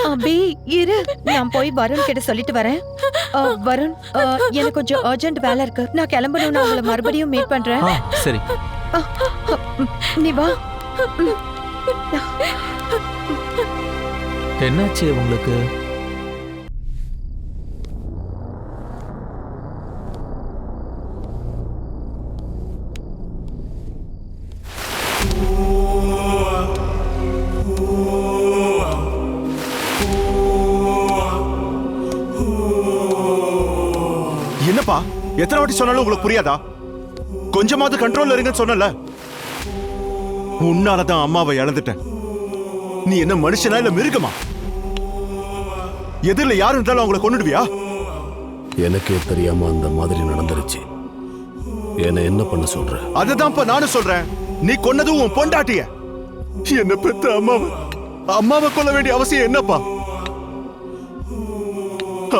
அபி இரு, நான் போய் வருண் கிட்ட சொல்லிட்டு வரேன். வருண், எனக்கு கொஞ்சம் அர்ஜென்ட் வேலை இருக்கு, நான் கிளம்பணும். நான் உங்களை மறுபடியும் மீட் பண்றேன். சரி. நீ வா. என்னாச்சு உங்களுக்கு? என்னப்பா, எத்தனை வாட்டி சொன்னாலும் உங்களுக்கு புரியாதா? கொஞ்சமாவது கண்ட்ரோல்ல இருங்கன்னு சொன்னல. உன்னாலதான் அம்மாவை இழந்துட்டேன். நீ என்ன மனுஷனா இல்ல மிருகமா? எதிரில யாரு இருந்தாலும் அவங்களை கொன்னுடுவியா? எனக்கே தெரியாம அந்த மாதிரி நடந்துருச்சு. என்ன என்ன பண்ண சொல்ற? அதுதான்ப்பா நானும் சொல்றேன். நீ கொன்னதும் உன் பொண்டாட்டிய. என்ன பெத்த அம்மாவை கொல்ல வேண்டிய அவசியம் என்னப்பா?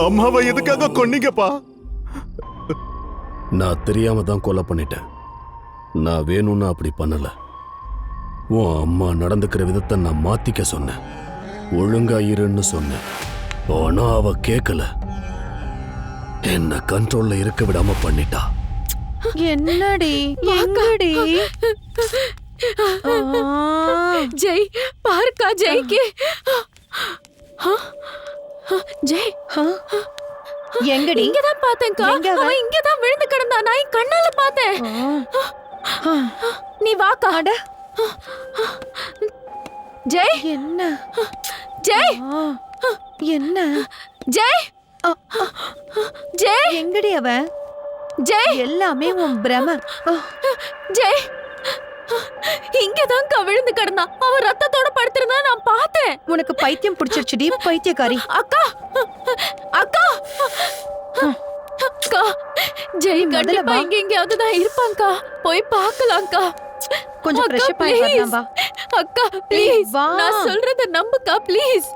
அம்மாவை எதுக்காக கொன்னீங்கப்பா? நான் தெரியாம தான் கொலை பண்ணிட்டேன். நான் வேணும்னு அப்படி பண்ணல. உன் அம்மா நடந்துக்கிற விதத்தை நான் மாத்திக்க சொன்னேன். ஒழுங்கா இருன்னு சொன்னேன். ஆனா அவ கேட்கல. என்ன கண்ட்ரோல்ல இருக்க விடாம பண்ணிட்டா. என்னடி எங்கடி? ஜெய் பார்க்கா, ஜெய்க்கு ஜெய் எங்கடி? இங்கதான் பார்த்தேன்க்கா. அவன் இங்கதான் விழுந்து கிடந்தா. நான் என் கண்ணால பார்த்தேன். நீ வாக்கா. ஜெய் என்ன? ஜெய் என்ன? ஜெய் ஜெய் எங்கடி அவ? ஜெய் எல்லாமே உன் பிரம. ஜெய் இங்கதான் விழுந்து கிடந்தா. அவன் ரத்தத்தோட படுத்திருந்தா நான் பார்த்தேன். உனக்கு பைத்தியம் பிடிச்சிருச்சுடி, பைத்தியக்காரி. அக்கா அக்கா அக்கா, ஜெய் கண்டிப்பா இங்க எங்கேயாவது தான் இருப்பாங்கக்கா. போய் பார்க்கலாம்க்கா. கொஞ்சம் ஃப்ரெஷ் அப் ஆயி வரலாம் வா. அக்கா ப்ளீஸ், வா. நான் சொல்றத நம்புக்கா ப்ளீஸ்.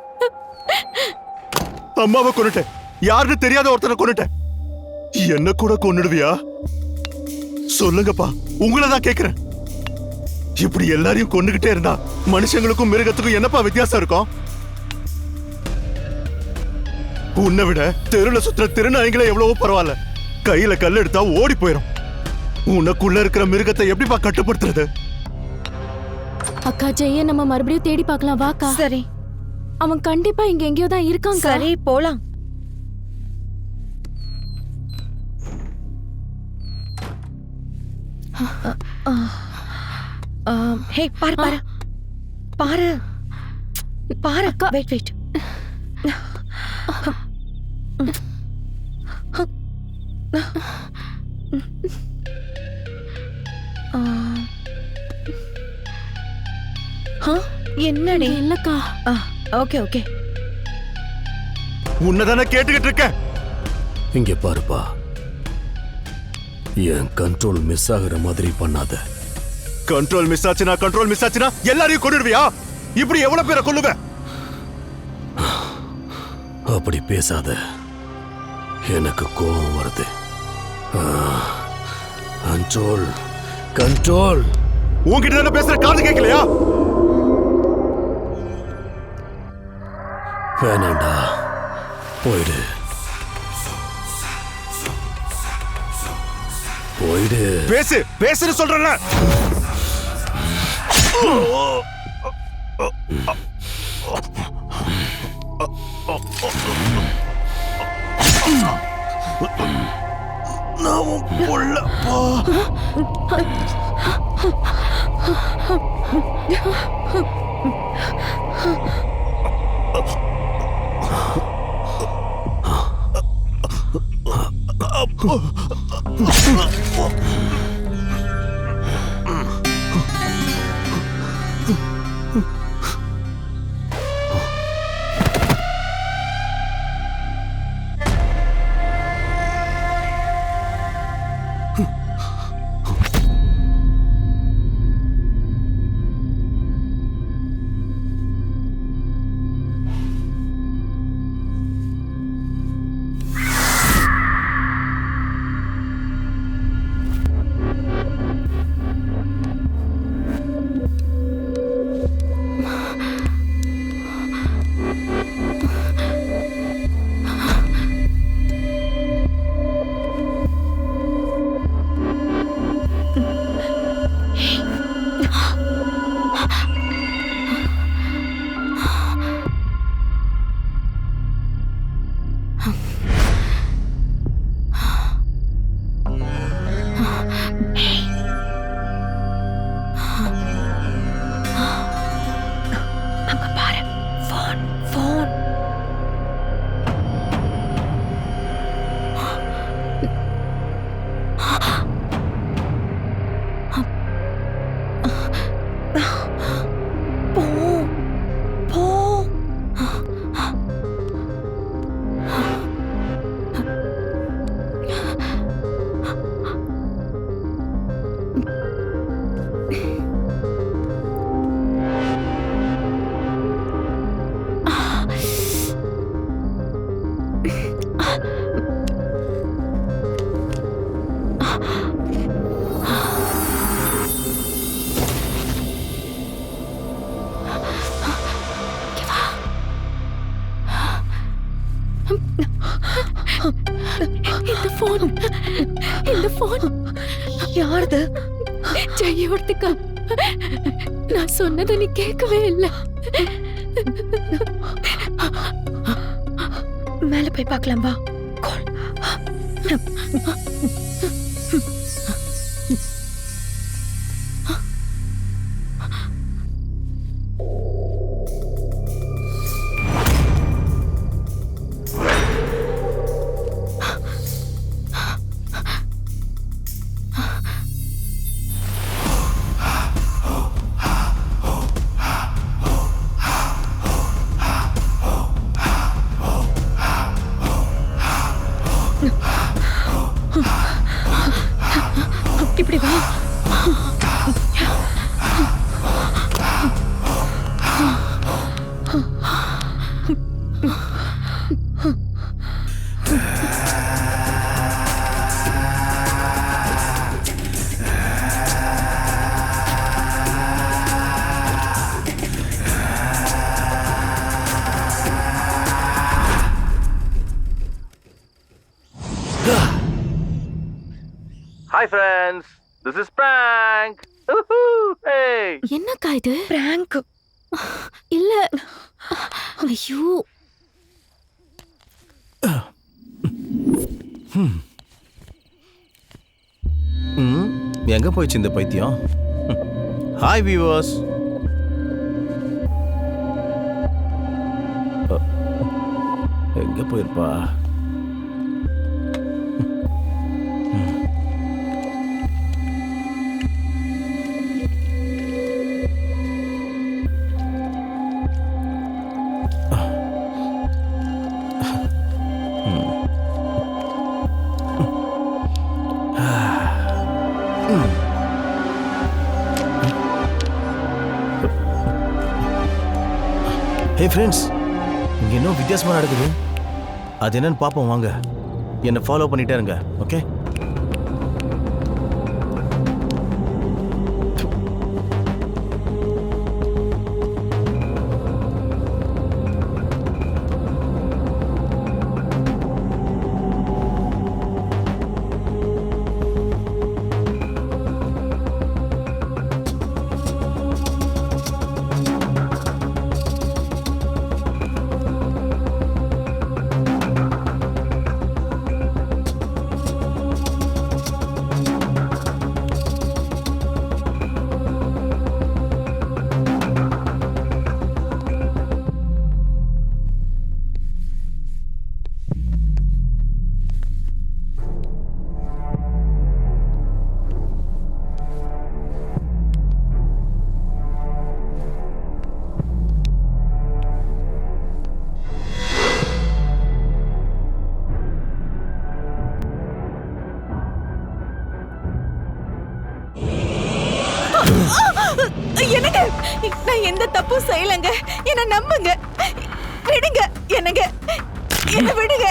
அம்மாவை கொன்னுட்டேன். யாருன்னு தெரியாத ஒருத்தனை கொன்னுட்டேன். என்ன கூட கொன்னுடுவியா? சொல்லுங்கப்பா, உங்களை தான் கேக்குறேன். இப்படி எல்லாரையும் கொன்னுகிட்டே இருந்தா மனுஷங்களுக்கும் மிருகத்துக்கும் என்னப்பா வித்தியாசம் இருக்கும்? உன்னை விட தெருல சுத்துற திருநாய்களே எவ்வளவோ பரவாயில்ல. கையில கல் எடுத்தா ஓடி போயிடும். உனக்குள்ள இருக்கிற மிருகத்தை எப்படிப்பா கட்டுப்படுத்துறது? அக்கா, ஜெய்ய நம்ம மறுபடியும் தேடி பார்க்கலாம் வாக்கா. சரி, அவன் கண்டிப்பா இங்க எங்கேயோ தான் இருக்கான். சரி போலாம். ஹே, பாரு பாரு பாரு பாரு. Wait wait. என்னடி? இல்லக்கா. Okay okay. உன்னதானே கேட்டுக்கிட்டு இருக்க. இங்க பாருப்பா, என் கண்ட்ரோல் மிஸ் ஆகுற மாதிரி பண்ணாத. கண்ட்ரோல் மிஸ் ஆச்சுனா எல்லாரையும் கொன்னுடுவியா? இப்படி எவ்வளவு பேரை கொல்லுவ? அப்படி பேசாத, எனக்கு கோபம் வருது. Control control. உன்கிட்ட தானே பேசுற, காது கேட்கலையா? வேணாண்டா, போயிடு போயிடு. பேசுன்னு சொல்றேன்ல. நான் உன் புள்ளப்பா. இந்த போன் யாருது? ஜெயோர்த்திகா. நான் சொன்னதை நீ கேட்கவே இல்லை. மேல போய் பார்க்கலாம் வா. இப்படி வா. Hi friends, this is prank. Hey. என்னக்கா இது? பிராங்க் இல்ல. ஐயோ. எங்க போயிடுச்சு இந்த பைத்தியம்? Hi viewers. எங்க போயிருப்பா? ஹே ஃப்ரெண்ட்ஸ், இங்கே இன்னும் வித்தியாசமாக நடக்குது. அது என்னன்னு பார்ப்போம் வாங்க. என்னை ஃபாலோ பண்ணிட்டே இருங்க, ஓகே? என்னங்க, நான் எந்த தப்பும் செய்யலங்க. என்ன நம்புங்க. விடுங்க என்னங்க, என்ன விடுங்க.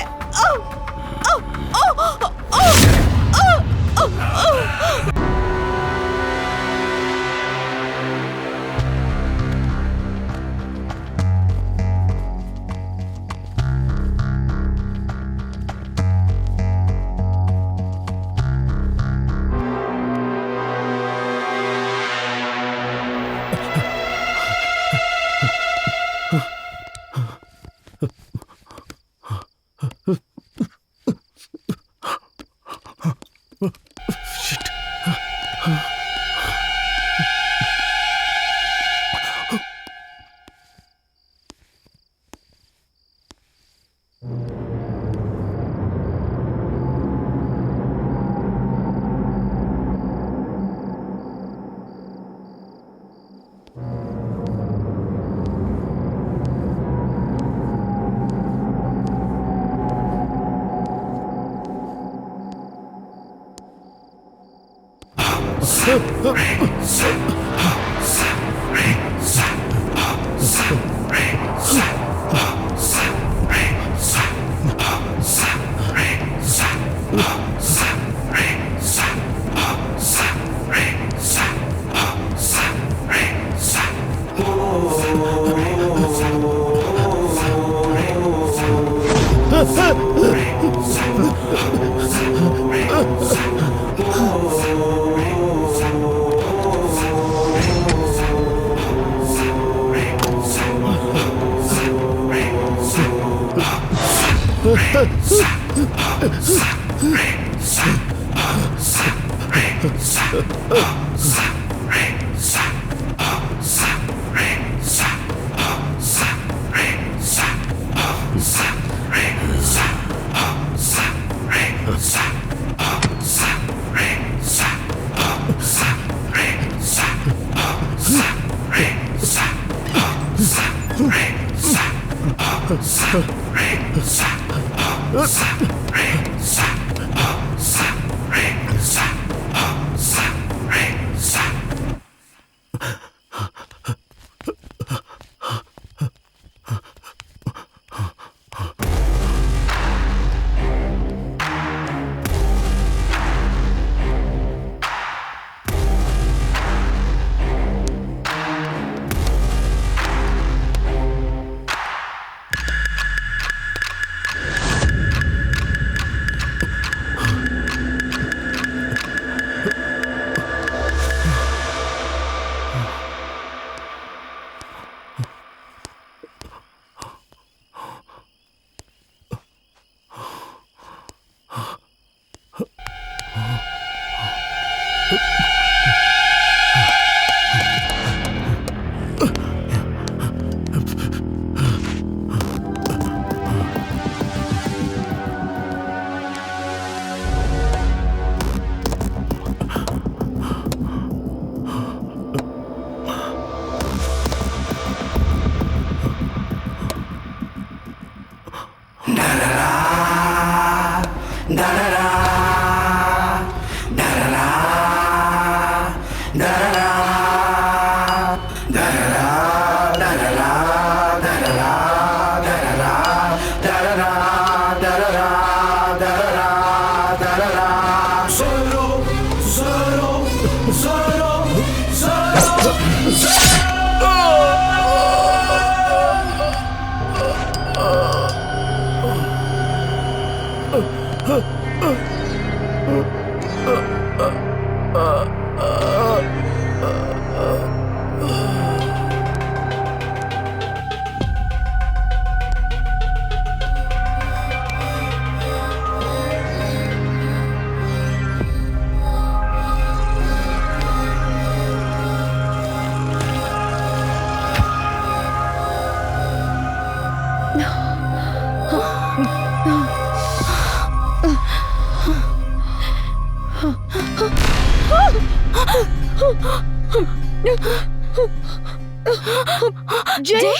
ஜெய்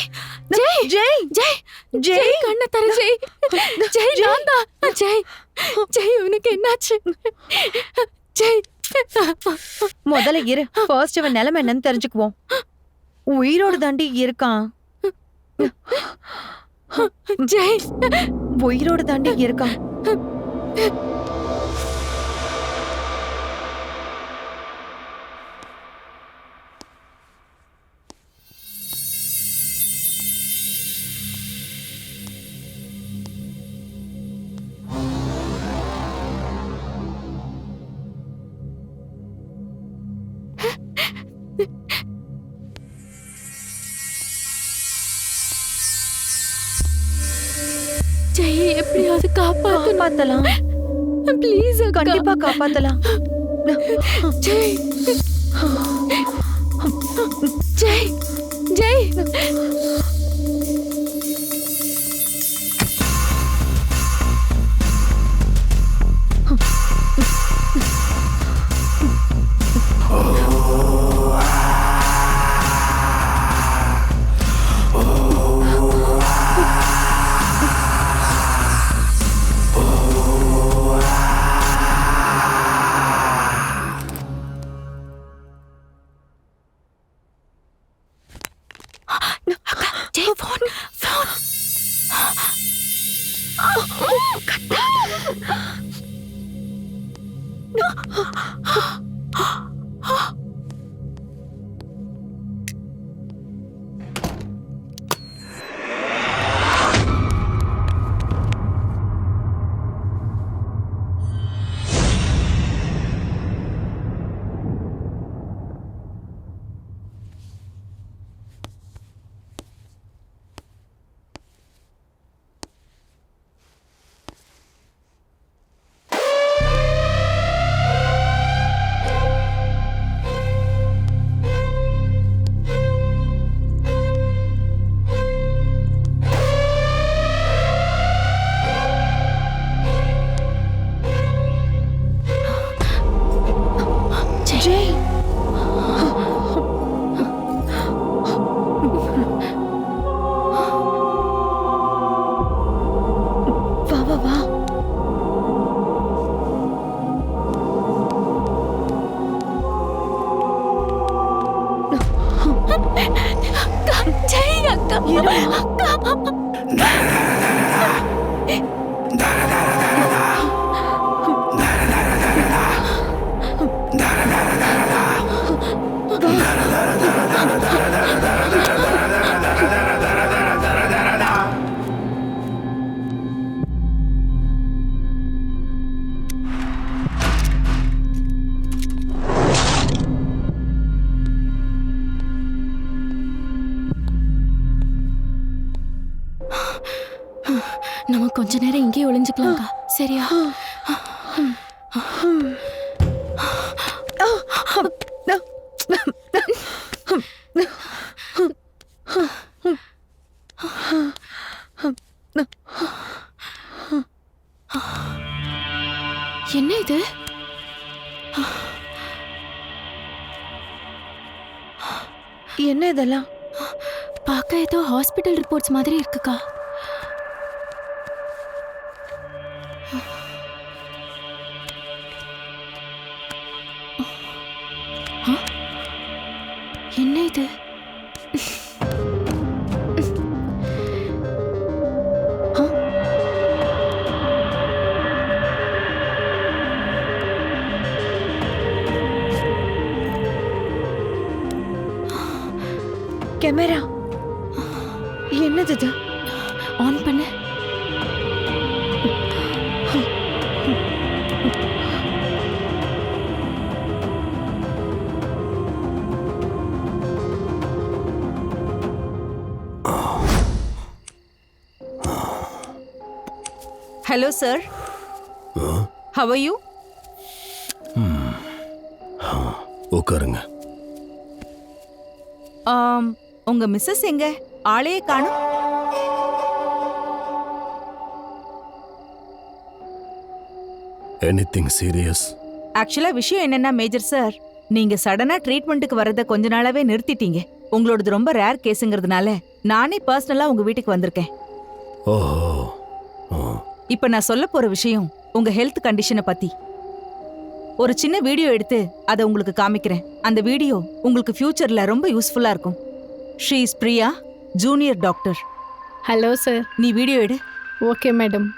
ஜெய் ஜெய் ஜெய் ஜெய் கண்ண தர ஜெய் ஜெய் நான்தா ஜெய் ஜெய் உனக்கு என்னாச்சு ஜெய் முதல்ல இரு ஃபர்ஸ்ட் அவன் நிலைமை என்னன்னு தெரிஞ்சுக்குவோம் உயிரோடு தாண்டி இருக்கான் ஜெய் உயிரோடு தாண்டி இருக்கான் ஜெய் எப்படியாவது காப்பாத்தலாம் ப்ளீஸ் கண்டிப்பா காப்பாத்தலாம் ஜெய் ஜெய் ஜெய் ஜெய் ஃபோன் ஃபோன் நம்ம கொஞ்ச நேரம் இங்கே ஒளிஞ்சுக்கலாம்க்கா, சரியா? என்ன இது? என்ன இதெல்லாம்? பார்க்க ஏதோ ஹாஸ்பிட்டல் ரிப்போர்ட்ஸ் மாதிரி இருக்குக்கா. என்ன இது? கேமரா என்னது இது? ஆன் பண்ணு. Hello sir, how are you? உட்காருங்க. உங்க மிஸ்ஸஸ் எங்க? ஆளையே காணும். Anything serious? ஆக்சுவலா விஷயம் என்னன்னா மேஜர் சார், நீங்க சடனா ட்ரீட்மெண்ட்டுக்கு வரத கொஞ்ச நாளாவே நிறுத்திட்டீங்க. உங்களோடது ரொம்ப ரேர் கேஸுங்கிறதுனால நானே பர்சனலா உங்க வீட்டுக்கு வந்திருக்கேன். ஓஹோ. இப்ப நான் சொல்ல போற விஷயம் உங்க ஹெல்த் கண்டிஷனை பத்தி. ஒரு சின்ன வீடியோ எடுத்து அதை உங்களுக்கு காமிக்கிறேன். அந்த வீடியோ உங்களுக்கு ஃபியூச்சர்ல ரொம்ப யூஸ்ஃபுல்லா இருக்கும். She is Priya, junior doctor. Hello sir. நீ வீடியோ எடு. Okay madam.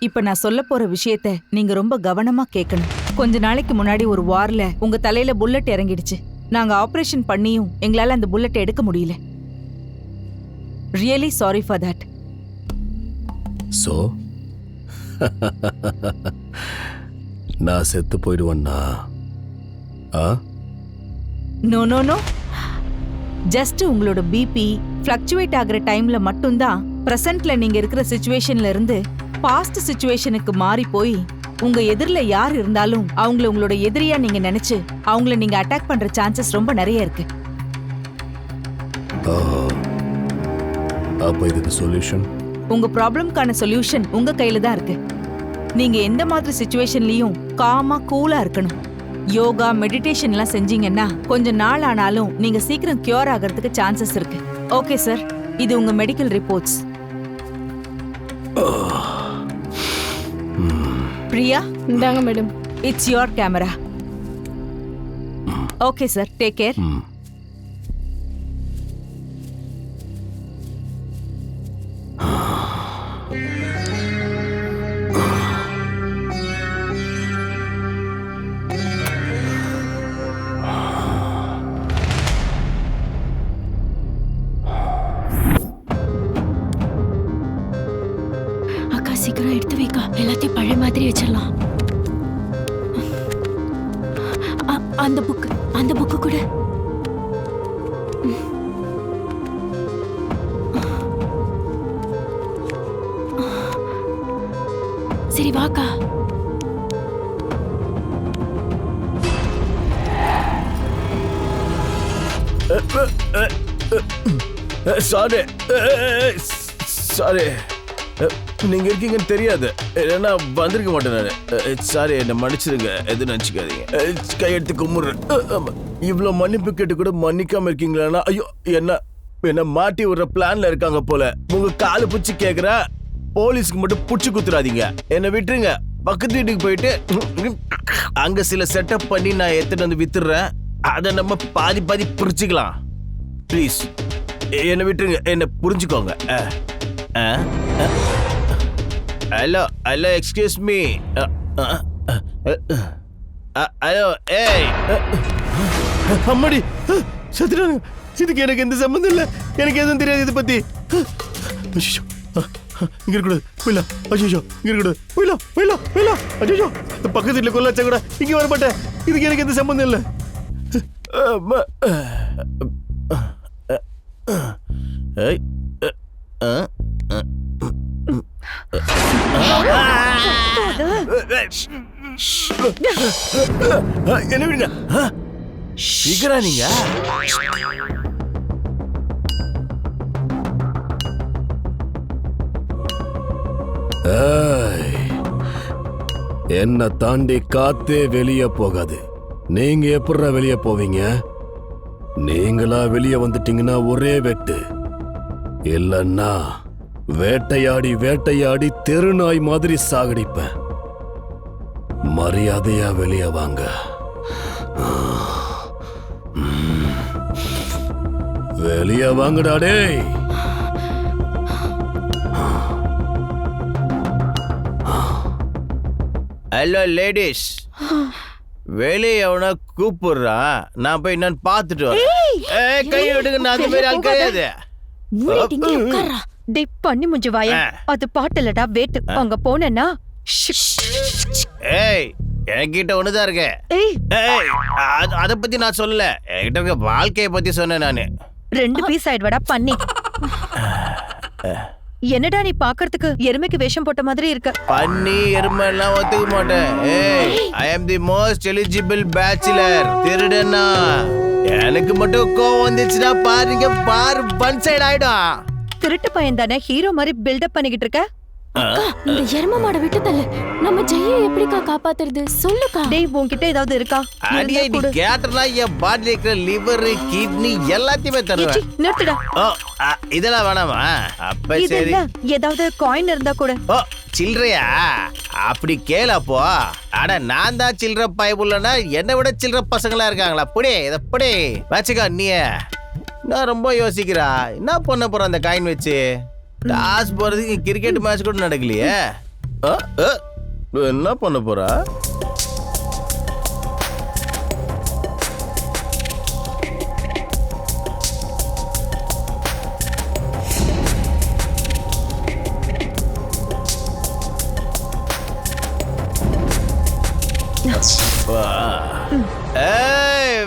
இப்ப நான் சொல்ல போற விஷயத்த நீங்க ரொம்ப கவனமா கேட்கணும். கொஞ்ச நாளைக்கு முன்னாடி ஒரு வார்ல உங்க தலையில புல்லட் இறங்கிடுச்சு. நாங்க ஆபரேஷன் பண்ணியும் எங்களால அந்த புல்லட்டை எடுக்க முடியல. Really sorry for that. So நான் செத்து போயிடுவேன்னா? No no no. ஜஸ்ட் உங்களோட பிபி ஃப்ளக்சுவேட் ஆகிற டைம்ல மட்டும்தான் பிரசன்ட்ல நீங்க இருக்கிற சிச்சுவேஷன்ல இருந்து பாஸ்ட் சிச்சுவேஷனுக்கு மாறி போய் உங்க எதிரில யார் இருந்தாலும் அவங்கள உங்களோட எதிரியா நீங்க நினைச்சு அவங்கள நீங்க அட்டாக் பண்ற சான்சஸ் ரொம்ப நிறைய இருக்கு. அப்ப இதுக்கு சொல்யூஷன்? உங்க ப்ராப்ளம்கான சொல்யூஷன் உங்க கையில தான் இருக்கு. நீங்க எந்த மாதிரி சிச்சுவேஷன்லயும் காமா கூலா இருக்கணும். யோகா, மெடிடேஷன் எல்லாம் செஞ்சீங்கன்னா கொஞ்ச நாள் ஆனாலும் நீங்க சீக்கிரம் கியூர் ஆகிறதுக்கு சான்சஸ் இருக்கு. ஓகே சார், இது உங்க மெடிக்கல் ரிப்போர்ட்ஸ். பிரியா, இந்தாங்க madam. It's your camera. Okay sir, take care. அக்கா சீக்கிரம் எடுத்து வைக்கா, எல்லாத்தையும் பழைய மாதிரி வச்சிடலாம். அந்த புக்கு கூட. சரி வாக்கா. சாரி சாரி, நீங்க இருக்கீங்கன்னு தெரியாது. ஏன்னா வந்திருக்க மாட்டேன் நான். சாரி, என்ன மன்னிச்சிருங்க, எதுவும் நினைச்சுக்காதீங்க. கையெடுத்து கும்பிடுறேன். இவ்வளவு மன்னிப்பு கேட்டு கூட மன்னிக்காம இருக்கீங்களா? ஐயோ, என்ன மாட்டி விடுற பிளான்ல இருக்காங்க போல. உங்க காலு புடிச்சு கேக்குற, போலீஸ்க்கு மட்டும் புடிச்சு குத்துறாதீங்க. என்ன விட்டுருங்க. பக்கத்து வீட்டுக்கு போயிட்டு அங்க சில செட்டப் பண்ணி நான் எடுத்துட்டு வந்து வித்துடுறேன். அதை நம்ம பாதி பாதி பிரிச்சுக்கலாம். ப்ளீஸ் என்னை விட்டுருங்க, என்ன புரிஞ்சுக்கோங்க. Hello hello, excuse me. Hello, ஏய். அம்மாடி சத்யநாராயண, இதுக்கு எனக்கு எந்த சம்பந்தம் இல்லை. எனக்கு எதுவும் தெரியாது இதை பத்தி. ஐயோ, இங்க இருக்கக்கூடாது, போயிடலாம். ஐயோ, இங்க இருக்கக்கூடாது, போயிடலாம் போயிடலாம் போயிடலாம். ஐயோ, பக்கத்து வீட்டில் கொல்லாச்சா கூட இங்க வர மாட்டேன். இதுக்கு எனக்கு எந்த சம்பந்தம் இல்லை. என்ன விடுங்க. சீக்கிரம் நீங்க. என்ன தாண்டி காத்தே வெளியே போகாது. நீங்க எப்படா வெளியே போவீங்க? நீங்களா வெளியே வந்துட்டீங்கன்னா ஒரே வெட்டு. இல்லன்னா வேட்டையாடி வேட்டையாடி தெருநாய் மாதிரி சாகடிப்பேன். மரியாதையா வெளியே வாங்க. வெளியே வாங்கடா டேய். ஹலோ லேடிஸ், வெளியே எவனா கூப்பிடுறான், நான் போய் என்னன்னு பார்த்துட்டு வரேன். கை விடுங்க, நான் அந்த மாதிரி ஆள் கிடையாது. டேய் பண்ணி முஞ்சு வாயா, அது பாட்டுலடா வேட்டு. அங்க போனேன்னா ஏய், என்கிட்ட ஒண்ணுதான் இருக்கு. அத பத்தி நான் சொல்லல, என்கிட்ட இருக்க வாழ்க்கைய பத்தி சொன்னேன் நானு. 2 பீஸ் ஆயிடுவாடா பண்ணி. என்னடா நீ பாக்குறதுக்கு எருமைக்கு வேஷம் போட்ட மாதிரி இருக்க. பண்ணி எருமை எல்லாம் ஒத்துக்க மாட்டேன். ஏய், ஐ அம் தி மோஸ்ட் எலிஜிபிள் பேச்சுலர். திருடனா எனக்கு மட்டும் கோவம் வந்துச்சுன்னா பாருங்க, பாரு பன் சைடு ஆயிடும். திருட்டு பையன் தானே, ஹீரோ மாதிரி பில்டப் பண்ணிக்கிட்டு இருக்க. அக்கா, இந்த எருமை மாட விட்டு தள்ளு. நம்ம ஜெயை எப்படிக்கா காப்பாத்துறது சொல்லுக்கா. டேய் உன்கிட்ட ஏதாவது இருக்கா? அடியே, நீ கேட்டனா என் பாடியில் இருக்கிற லிவர், கிட்னி எல்லாத்தையுமே தருவேன். நிறுத்துடா. ஓ, இதெல்லாம் வேணாமா? அப்ப இது சரி. இல்ல, ஏதாவது காயின் இருந்தா கூட. ஓ, சில்லறையா? அப்படி கேளப்போ. அட, நான் தான் சில்லற பயபுள்ளனா, என்னை விட சில்லற பசங்களா இருக்காங்களா? புடி இத புடி வச்சுக்கா. நீ நான் ரொம்ப யோசிக்கிறா, என்ன பண்ண போற அந்த காயின் வச்சு? டாஸ் போறதுக்கு கிரிக்கெட் மேட்ச் கூட நடக்கலையே. என்ன பண்ண போறா?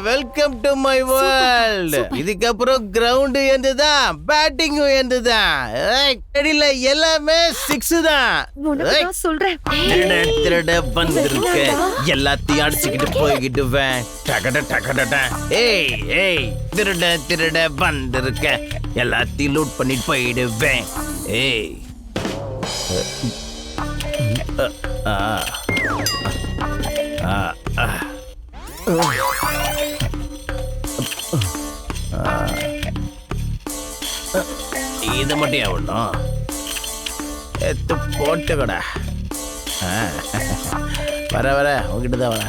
Welcome to my world. இதுக்கப்புறம் கிரவுண்ட் என்னதுதான், பேட்டிங் என்னதுதான், எல்லாமே 6 தான். சொல்றேன், திருட வந்திருக்க, எல்லாத்தையும் அடிச்சுக்கிட்டு போய்கிட்டுவேன். ஏய் ஏய், திருட திருட வந்திருக்க, எல்லாத்தையும் லூட் பண்ணிட்டு போயிடுவேன். ஏய், இதை மட்டும் எவ்வளோ எத்து போட்டு கூட. வர வர உங்ககிட்ட தான் வர.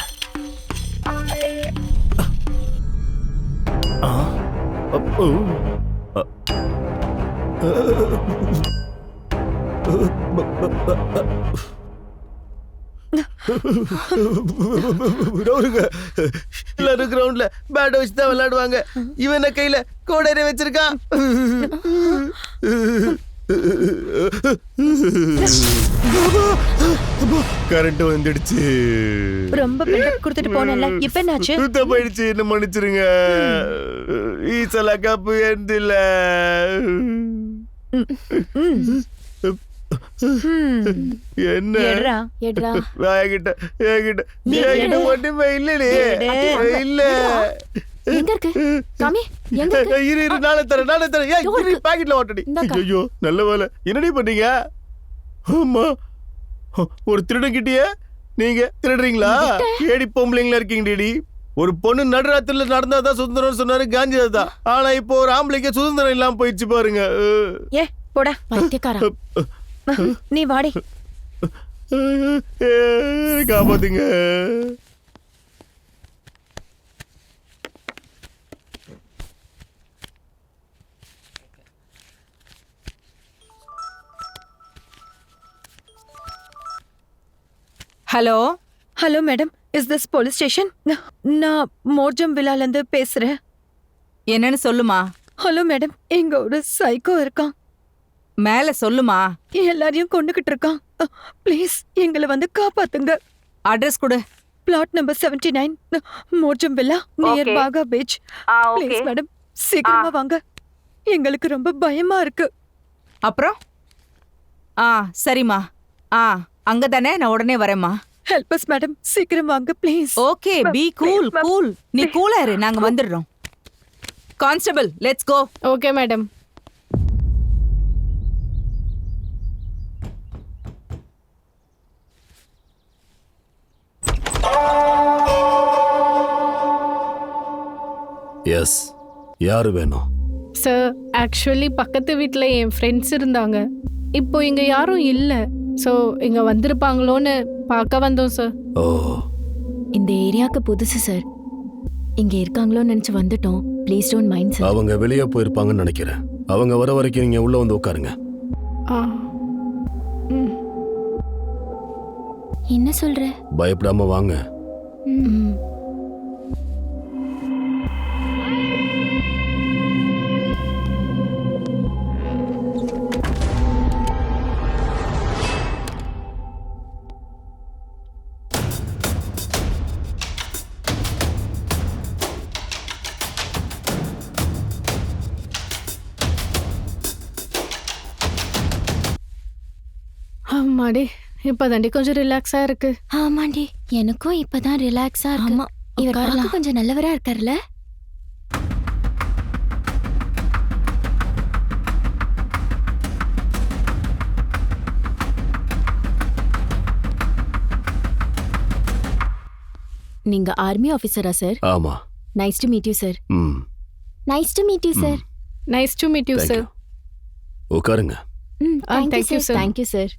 எல்லாரும் கிரவுண்ட்ல பேட் வச்சு தான் விளையாடுவாங்க. இவன் கையில கோடரை வச்சிருக்கான். கரண்ட் வந்துடுச்சு. ரொம்ப பில்டப் கொடுத்துட்டு போனல, இப்ப என்னாச்சு? போயிடுச்சு, என்ன மன்னிச்சிருங்க. ஈசலா கப்பு எந்தில்ல. என்ன ஒண்ணுமே இல்லடி. இல்ல நானே தரேன். பாக்கெட்ல ஓட்டடி. ஐயோ, நல்ல வேலை. என்னடி பண்ணீங்க? ஆமா, ஒரு திருடன் கிட்டியே நீங்க திருடுறீங்களா? ஏடி பொம்பளைங்களா இருக்கீங்கடி. ஒரு பொண்ணு நடுராத்திரில நடந்தாதான் சுதந்திரம் சொன்னாரு காந்திதாதா. ஆனா இப்போ ஒரு ஆம்பளைக்கு சுதந்திரம் இல்லாம போயிடுச்சு பாருங்க. ஏ போடா பைத்தியக்காரா. நீ வாடி, காப்பாத்துங்க. Hello hello madam, is this police station? நான் மோர்ஜம் வில்லால இருந்து பேசுறேன். என்னன்னு சொல்லுமா. ஹலோ மேடம், இங்க ஒரு சைக்கோ இருக்கான். மேல சொல்லுமா. எல்லாரையும் கொண்டுகிட்டு இருக்கான். ப்ளீஸ் எங்களை வந்து காப்பாத்துங்க. அட்ரஸ் கொடு. Flat number 79, Morjim villa, near Okay. Baga beach. Please madam, சீக்கிரமா வாங்க. எங்களுக்கு ரொம்ப பயமா இருக்கு. அப்புறம் சரிம்மா. அங்கதானே, நான் உடனே வரேம்மா. ஹெல்ப் அஸ் மேடம், சீக்கிரம் வாங்க please. Okay, be cool cool. நீ கூலா இரு, நாங்க வந்துடுறோம். Constable, let's go. Okay madam. Yes, யாரு வேணும்? சார், ஆக்சுவலி பக்கத்து வீட்டில் என் ஃப்ரெண்ட்ஸ் இருந்தாங்க. இப்போ இங்கே யாரும் இல்லை. ஸோ இங்கே வந்திருப்பாங்களோன்னு பார்க்க வந்தோம் சார். ஓ, இந்த ஏரியாவுக்கு புதுசு சார். இங்க இருக்காங்களோன்னு நினைச்சு வந்துட்டோம். Please don't mind sir. அவங்க வெளியே போயிருப்பாங்கன்னு நினைக்கிறேன். அவங்க வர வரைக்கும் நீங்க உள்ள வந்து உட்காருங்க. என்ன சொல்ற? பயப்படாம வாங்க. ஆமாடி, இப்போதாண்டி கொஞ்சம் ரிலாக்ஸாக இருக்கு. ஆமாண்டி, எனக்கும் இப்பதான் ரிலாக்ஸா இருக்கு. ஆமா, இவர் பார்க்க கொஞ்சம் நல்லவரா இருக்காருல்ல. நீங்க ஆர்மி ஆபீசரா சார்? ஆமா. Nice to meet you sir. Nice to meet you sir. Nice to meet you sir. உட்காருங்க. Thank you sir. Thank you sir.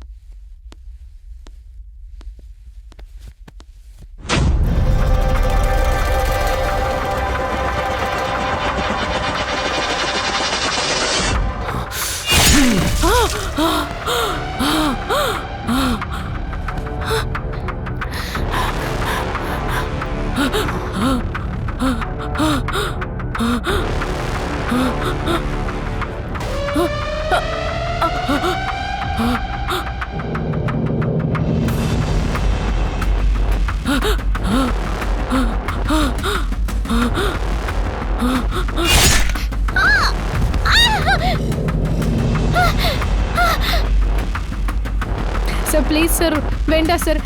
Sir please sir, வேண்டாம் sir.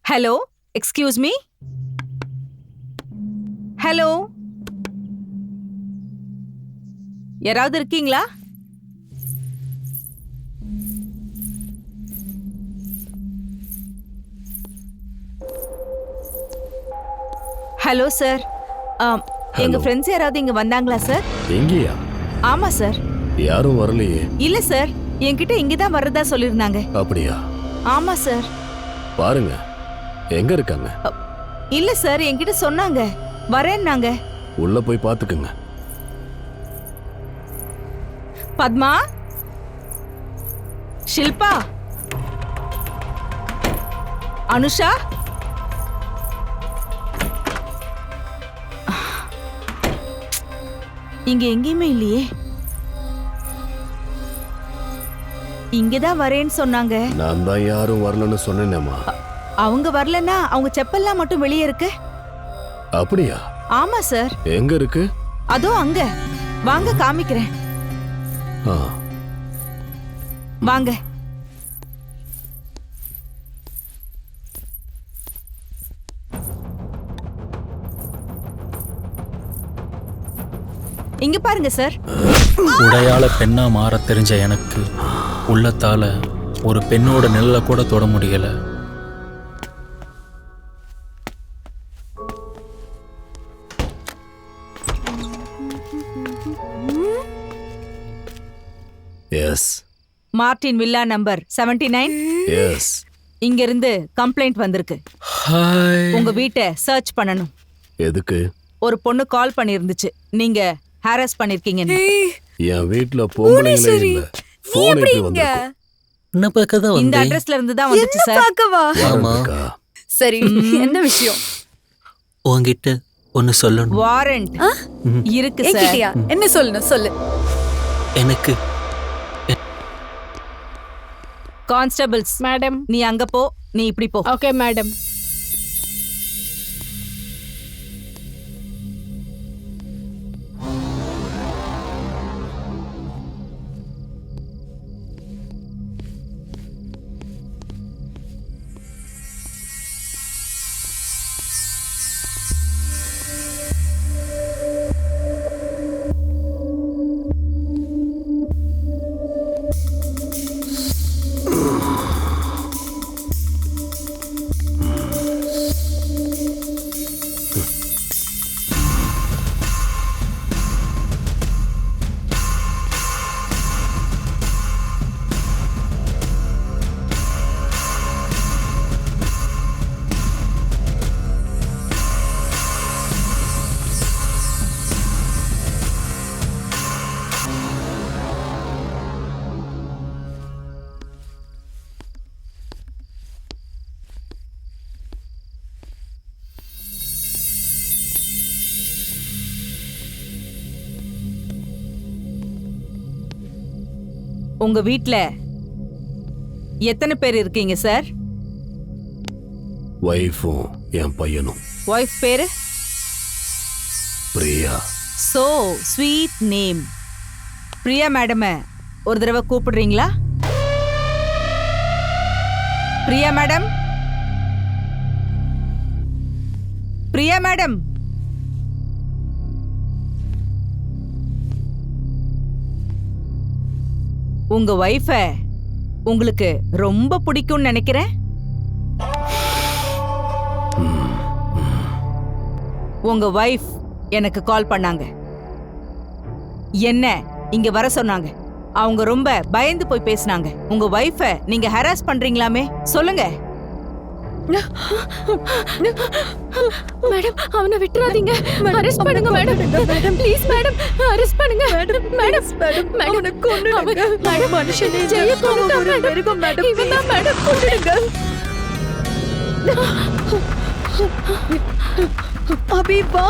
Hello, excuse me. Hello, யாராவது இருக்கீங்களா? Hello sir, எங்க friends யாராவது இங்க வந்தாங்களா sir? எங்கயா? ஆமா சார். யாரும் வரலையே. இல்ல சார், என்கிட்ட இங்கதான் வர்றதா சொல்லிருந்தாங்க. அப்படியா? ஆமா சார். பாருங்க, எங்க இருக்காங்க? இல்ல சார், என்கிட்ட சொன்னாங்க வரேன்னாங்க. உள்ள போய் பாத்துக்குங்க. பத்மா, ஷில்பா, அனுஷா, இங்க எங்கேயுமே இல்லையே. இங்கதான் வரேன்னு சொன்னாங்க. நான் தான் யாரும் வரலன்னு சொன்னேனேம்மா. அவங்க வரலன்னா அவங்க செப்பல்லாம் மட்டும் வெளியே இருக்கு. அப்படியா? ஆமா சார். எங்க இருக்கு? அதோ அங்க, வாங்க காமிக்கிறேன். வாங்க. இங்க பாருங்க சார். உடையால பெண்ணா மாற தெரிஞ்ச எனக்கு உள்ளத்தால ஒரு பெண்ணோட நிழல கூட தொட முடியல. Yes. Martin villa number 79. Yes. இங்க இருந்து கம்ப்ளைண்ட் வந்திருக்கு. உங்க வீட்டை சர்ச் பண்ணணும். எதுக்கு? ஒரு பொண்ணு கால் பண்ணிருந்துச்சு, நீங்க ஹாரஸ் பண்ணிருக்கீங்க. என் வீட்ல பொம்பளைங்களே இல்ல. போன் எப்படி வந்தது? என்ன பார்க்க தான் இந்த வந்தேன். அட்ரஸ்ல இருந்து தான் வந்துச்சு சார். பார்க்கவா? ஆமா. சரி, என்ன விஷயம்? உன்கிட்ட ஒன்னு சொல்லணும். வாரண்ட் இருக்கு சார். என்கிட்டயா? என்ன சொல்லணும்? சொல்லு. எனக்கு கான்ஸ்டபிள்ஸ் மேடம். நீ அங்க போ, நீ இப்படி போ. Okay madam. உங்க வீட்ல எத்தனை பேர் இருக்கீங்க சார்? வைஃபும் என் பையனும். வைஃப் பேரு? Priya. So sweet name. Priya madam ஒரு தடவை கூப்பிடுறீங்களா? Priya madam, Priya madam. உங்க வைஃப உங்களுக்கு ரொம்ப பிடிக்கும்னு நினைக்கிறேன். உங்க வைஃப் எனக்கு கால் பண்ணாங்க, என்ன இங்க வர சொன்னாங்க. அவங்க ரொம்ப பயந்து போய் பேசினாங்க. உங்க வைஃப நீங்க ஹராஸ் பண்றீங்களாமே, சொல்லுங்க. மேடம், அவனை விட்டுறாதீங்க. அரெஸ்ட் பண்ணுங்க madam. Madam please madam, arrest பண்ணுங்க. மேடம் மேடம் மேடம் அவனை கொன்னுடுங்க. மேடம் மனுஷனே ஜெய கொன்னுட்டா மேடம். மேடம் இவன் மேடம் கொன்னுடுங்க. அபி வா.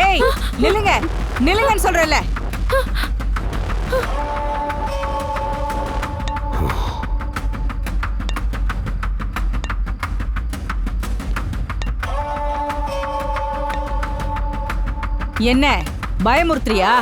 ஏய் நில்லுங்க, நில்லுங்கன்னு சொல்றேன்ல. என்ன பயமுறுத்துறியா?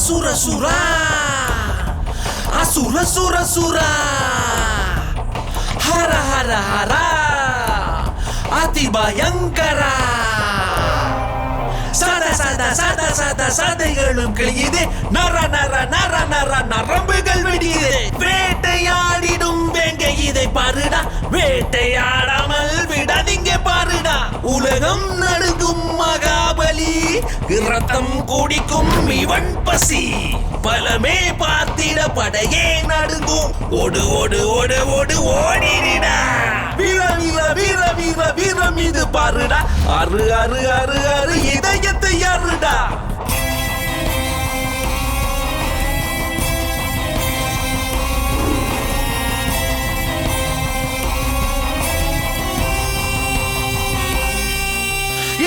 சுர சுரா அசுர சுர சுரா ஹர ஹர ஹரா அதிபயங்கரா சத சத சத சத சதைகளும் கிழியுது நர நர நர நர நரம்புகள் வெடியுது வேட்டையாடிடும் வேங்க இதை பாருடா வேட்டையாடாமல் விடாதீங்க பாருடா உலகம் நடுங்கும் மகாபலி ரத்தம் குடிக்கும் இவன் பசி பலமே பார்த்திட படையே நடுங்கும் ஓடு ஓடு ஓடு ஓடு ஓடிடா வீர வீர வீர வீர வீரம் இது பாருடா அரு அரு அரு அரு இதயத்தை அருடா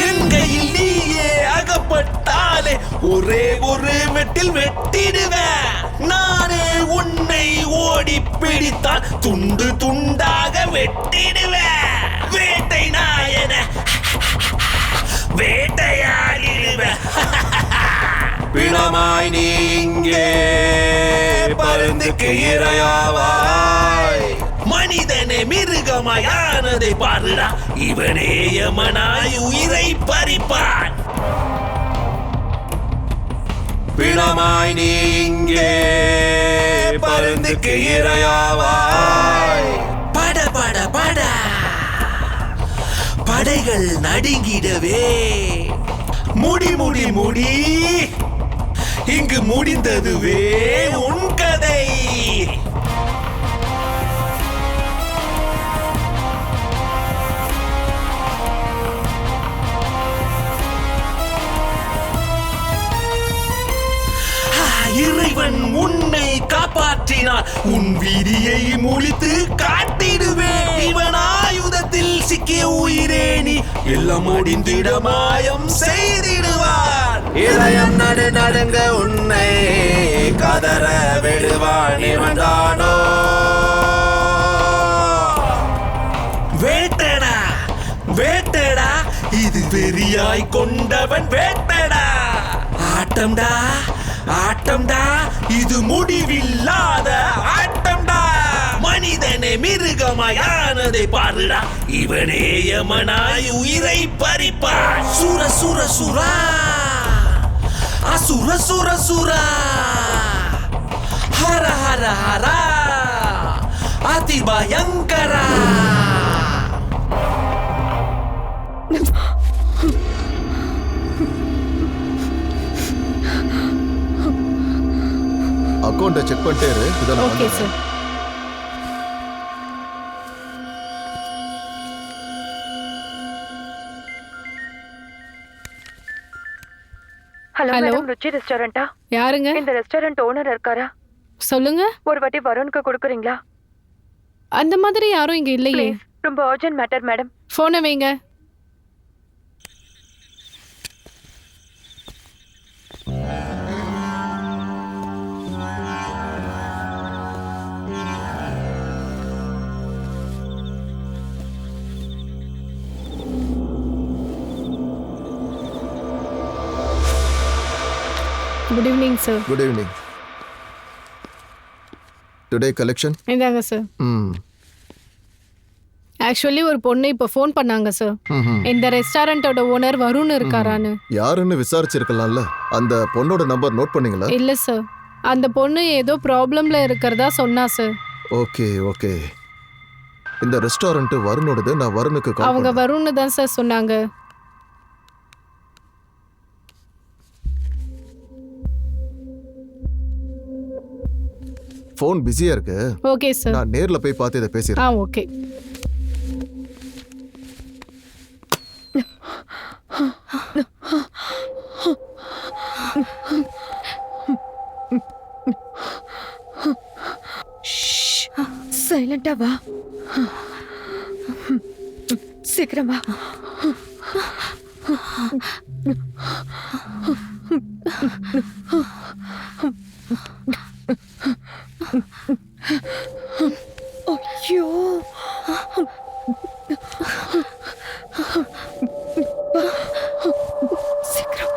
என் கையில் நீயே அகப்பட்டாலே ஒரே ஒரு வெட்டில் வெட்டிடுவேன் நானே உன்னை ஓடி பிடித்தால் துண்டு துண்டாக வெட்டிடுவேன் வேட்டை நாயன வேட்டையாடிடுவேன் பிணமாய் நீங்கே பருந்துக்கு இரையாவாய் மனிதனே மிருகமாயானதை பாருடா இவனே யமனாய் உயிரை பறிப்பான் பிணமாய் நீங்கே பருந்துக்கு இரையாவாய் பட பட பட படைகள் நடுங்கிடவே முடி முடி முடி இங்கு முடிந்ததுவே உன் கதை இறைவன் உன்னை காப்பாற்றினார் உன் வீதியை முழித்து காட்டிடுவேன் இவன் ஆயுதத்தில் சிக்கிய உயிரே நீ எல்லாம் முடிந்திட மாயம் செய்திடுவார் இதயம் நடு நடுங்க உன்னை கதற விடுவான் இவன் தானோ வேட்டடா வேட்டடா இது வெறியாய் கொண்டவன் வேட்டடா ஆட்டம்டா ஆட்டம்டா இது முடிவில்லாத ஆட்டம்டா மனிதனே மிருகமாயானதை பாருடா இவனே யமனாய் உயிரை பறிப்பான் சுர சுர சுரா அசுர சுர சுரா ஹர ஹர ஹரா அதிபயங்கரா அக்கௌண்ட்டை செக் பண்ணிட்டே இரு இதெல்லாம் okay sir hello Hello. Madam Ruchi ரெஸ்டாரண்டா யாருங்க இந்த ரெஸ்டாரண்ட் ஓனர் இருக்காரா சொல்லுங்க ஒரு வாட்டி வருணுக்கு கொடுக்குறீங்களா அந்த மாதிரி யாரும் இங்க இல்லையே ப்ளீஸ் ரொம்ப அர்ஜென்ட் மேட்டர் மேடம் போனை வைங்க good evening sir good evening today collection இந்தாங்க சார் ஆக்சுவலி ஒரு பொண்ணு இப்போ ஃபோன் பண்ணாங்க சார் இந்த ரெஸ்டாரண்டோட ஓனர் வருண் இருக்காரான்னு யாருன்னு விசாரிச்சிருக்கலாம்ல அந்த பொண்ணோட நம்பர் நோட் பண்ணீங்களா இல்ல சார் அந்த பொண்ணு ஏதோ ப்ராப்ளம்ல இருக்கிறதா சொன்னா சார் ஓகே ஓகே இந்த ரெஸ்டாரண்ட் வருணோடது நான் வருணுக்கு கால் அவங்க வரும்னு தான் சார் சொன்னாங்க ஃபோன் பிஸியா இருக்கு ஓகே சார் நான் நேர்ல போய் பார்த்து இதை பேசிடுறேன் ஓகே சைலண்டா வா சீக்கிரம் வா ஐயோ சீக்கிரம்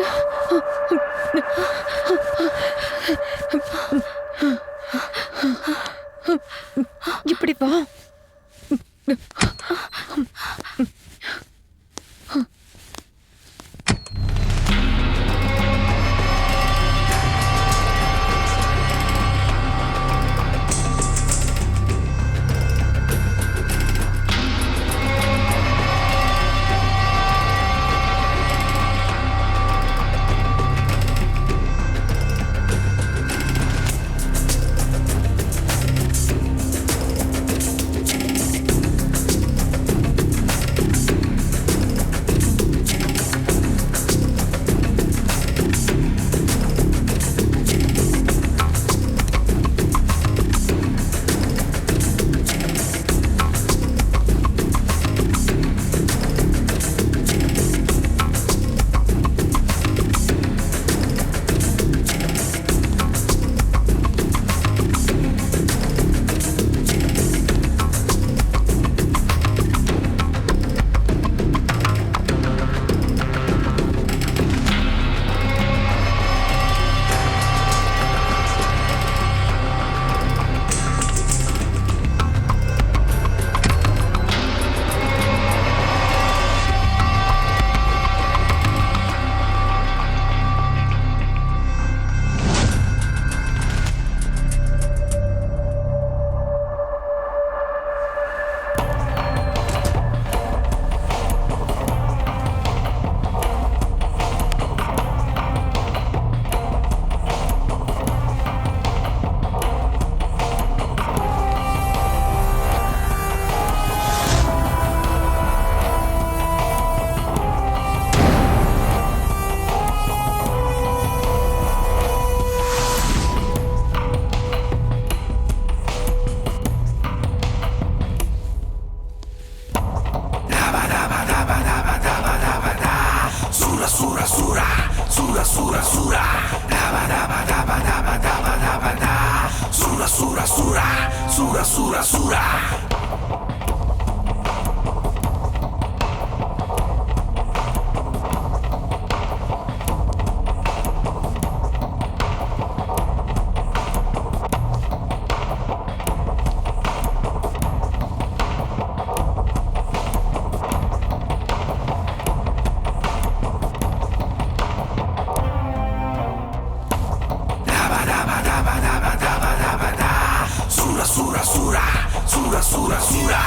சூரா சூரா சூரா Sura, sura, sura, sura, sura.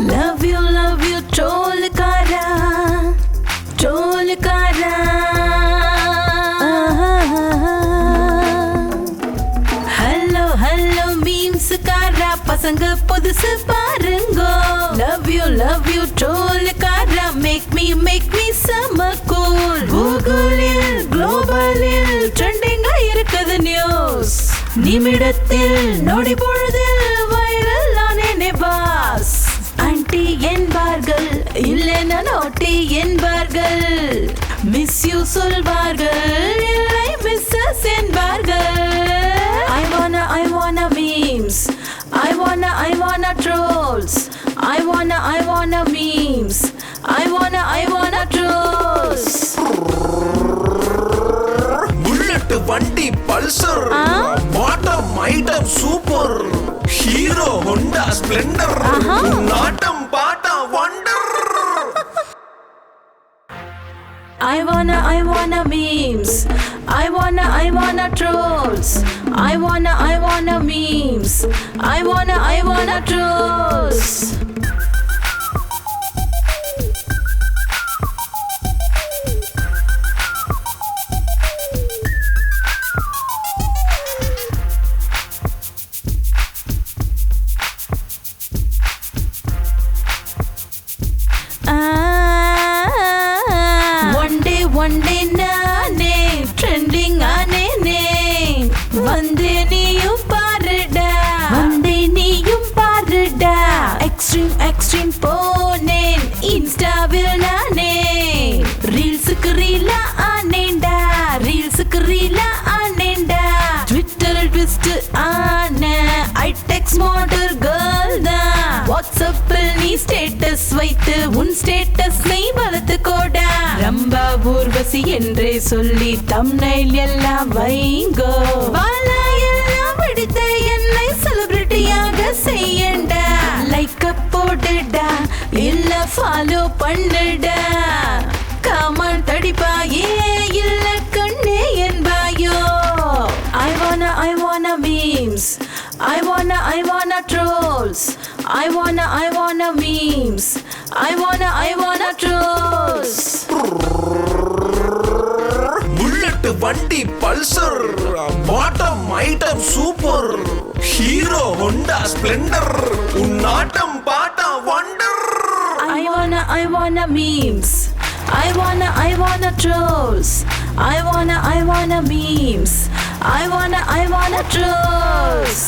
Love you, trollkara, trollkara. Hello, memeskara, pasanga புதுசு பாருங்கோ. Love you, trollkara, make me summer cool. Googleil, globalil, trending இருக்குது news. நிமிடத்தில் நொடி பொழுதில் வைரல் ஆனேனே பாஸ். ஆன்டி என்பார்கள் இல்லைன்னா நோட்டி என்பார்கள். மிஸ் யூ சொல்வார்கள் இல்லை மிஸ்ஸஸ் என்பார்கள். I wanna memes. I wanna trolls. I wanna memes. I wanna trolls. Bullet வண்டி Pulsar bottom item super hero Honda Splendor நாட்டம் பாட்டம் வண்டர். I wanna memes. I wanna trolls. I wanna memes. I wanna trolls. One day naane trending aanene vande niyum paruda extreme ஆன ஐடெக்ஸ் model girl தான். வாட்ஸ்அப்பில் நீ status வைத்து உன் status நீ வளர்த்து கோடா. ரம்பா ஊர்வசி என்றே சொல்லி தம்ப்நெயில் எல்லாம் வைங்கோ. வாலா எல்லாம் பிடித்த என்னை செலிபிரிட்டியாக செய்யண்டா. லைக் போடுடா இல்ல ஃபாலோ பண்ணுடா. கமெண்ட் அடிப்பாயே இல்ல கண்ணே என்பாயோ. I wanna memes. I wanna trolls. I wanna memes. I wanna trolls. Bullet வண்டி Pulsar bottom item super hero Honda Splendor உன்னாட்டம் பாட்டா வண்டர். I wanna memes. I wanna trolls. I wanna memes. I wanna trolls.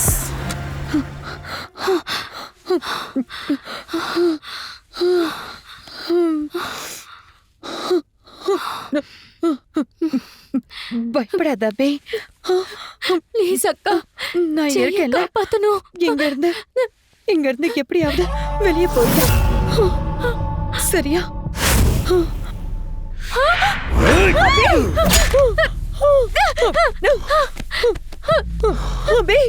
பயப்படாத அபி. Please அக்கா, நான் இருக்கேன்ல. காப்பாத்தணும். இங்க இருந்து எப்படியாவது வெளியே போயிடு. சரியா? அபி.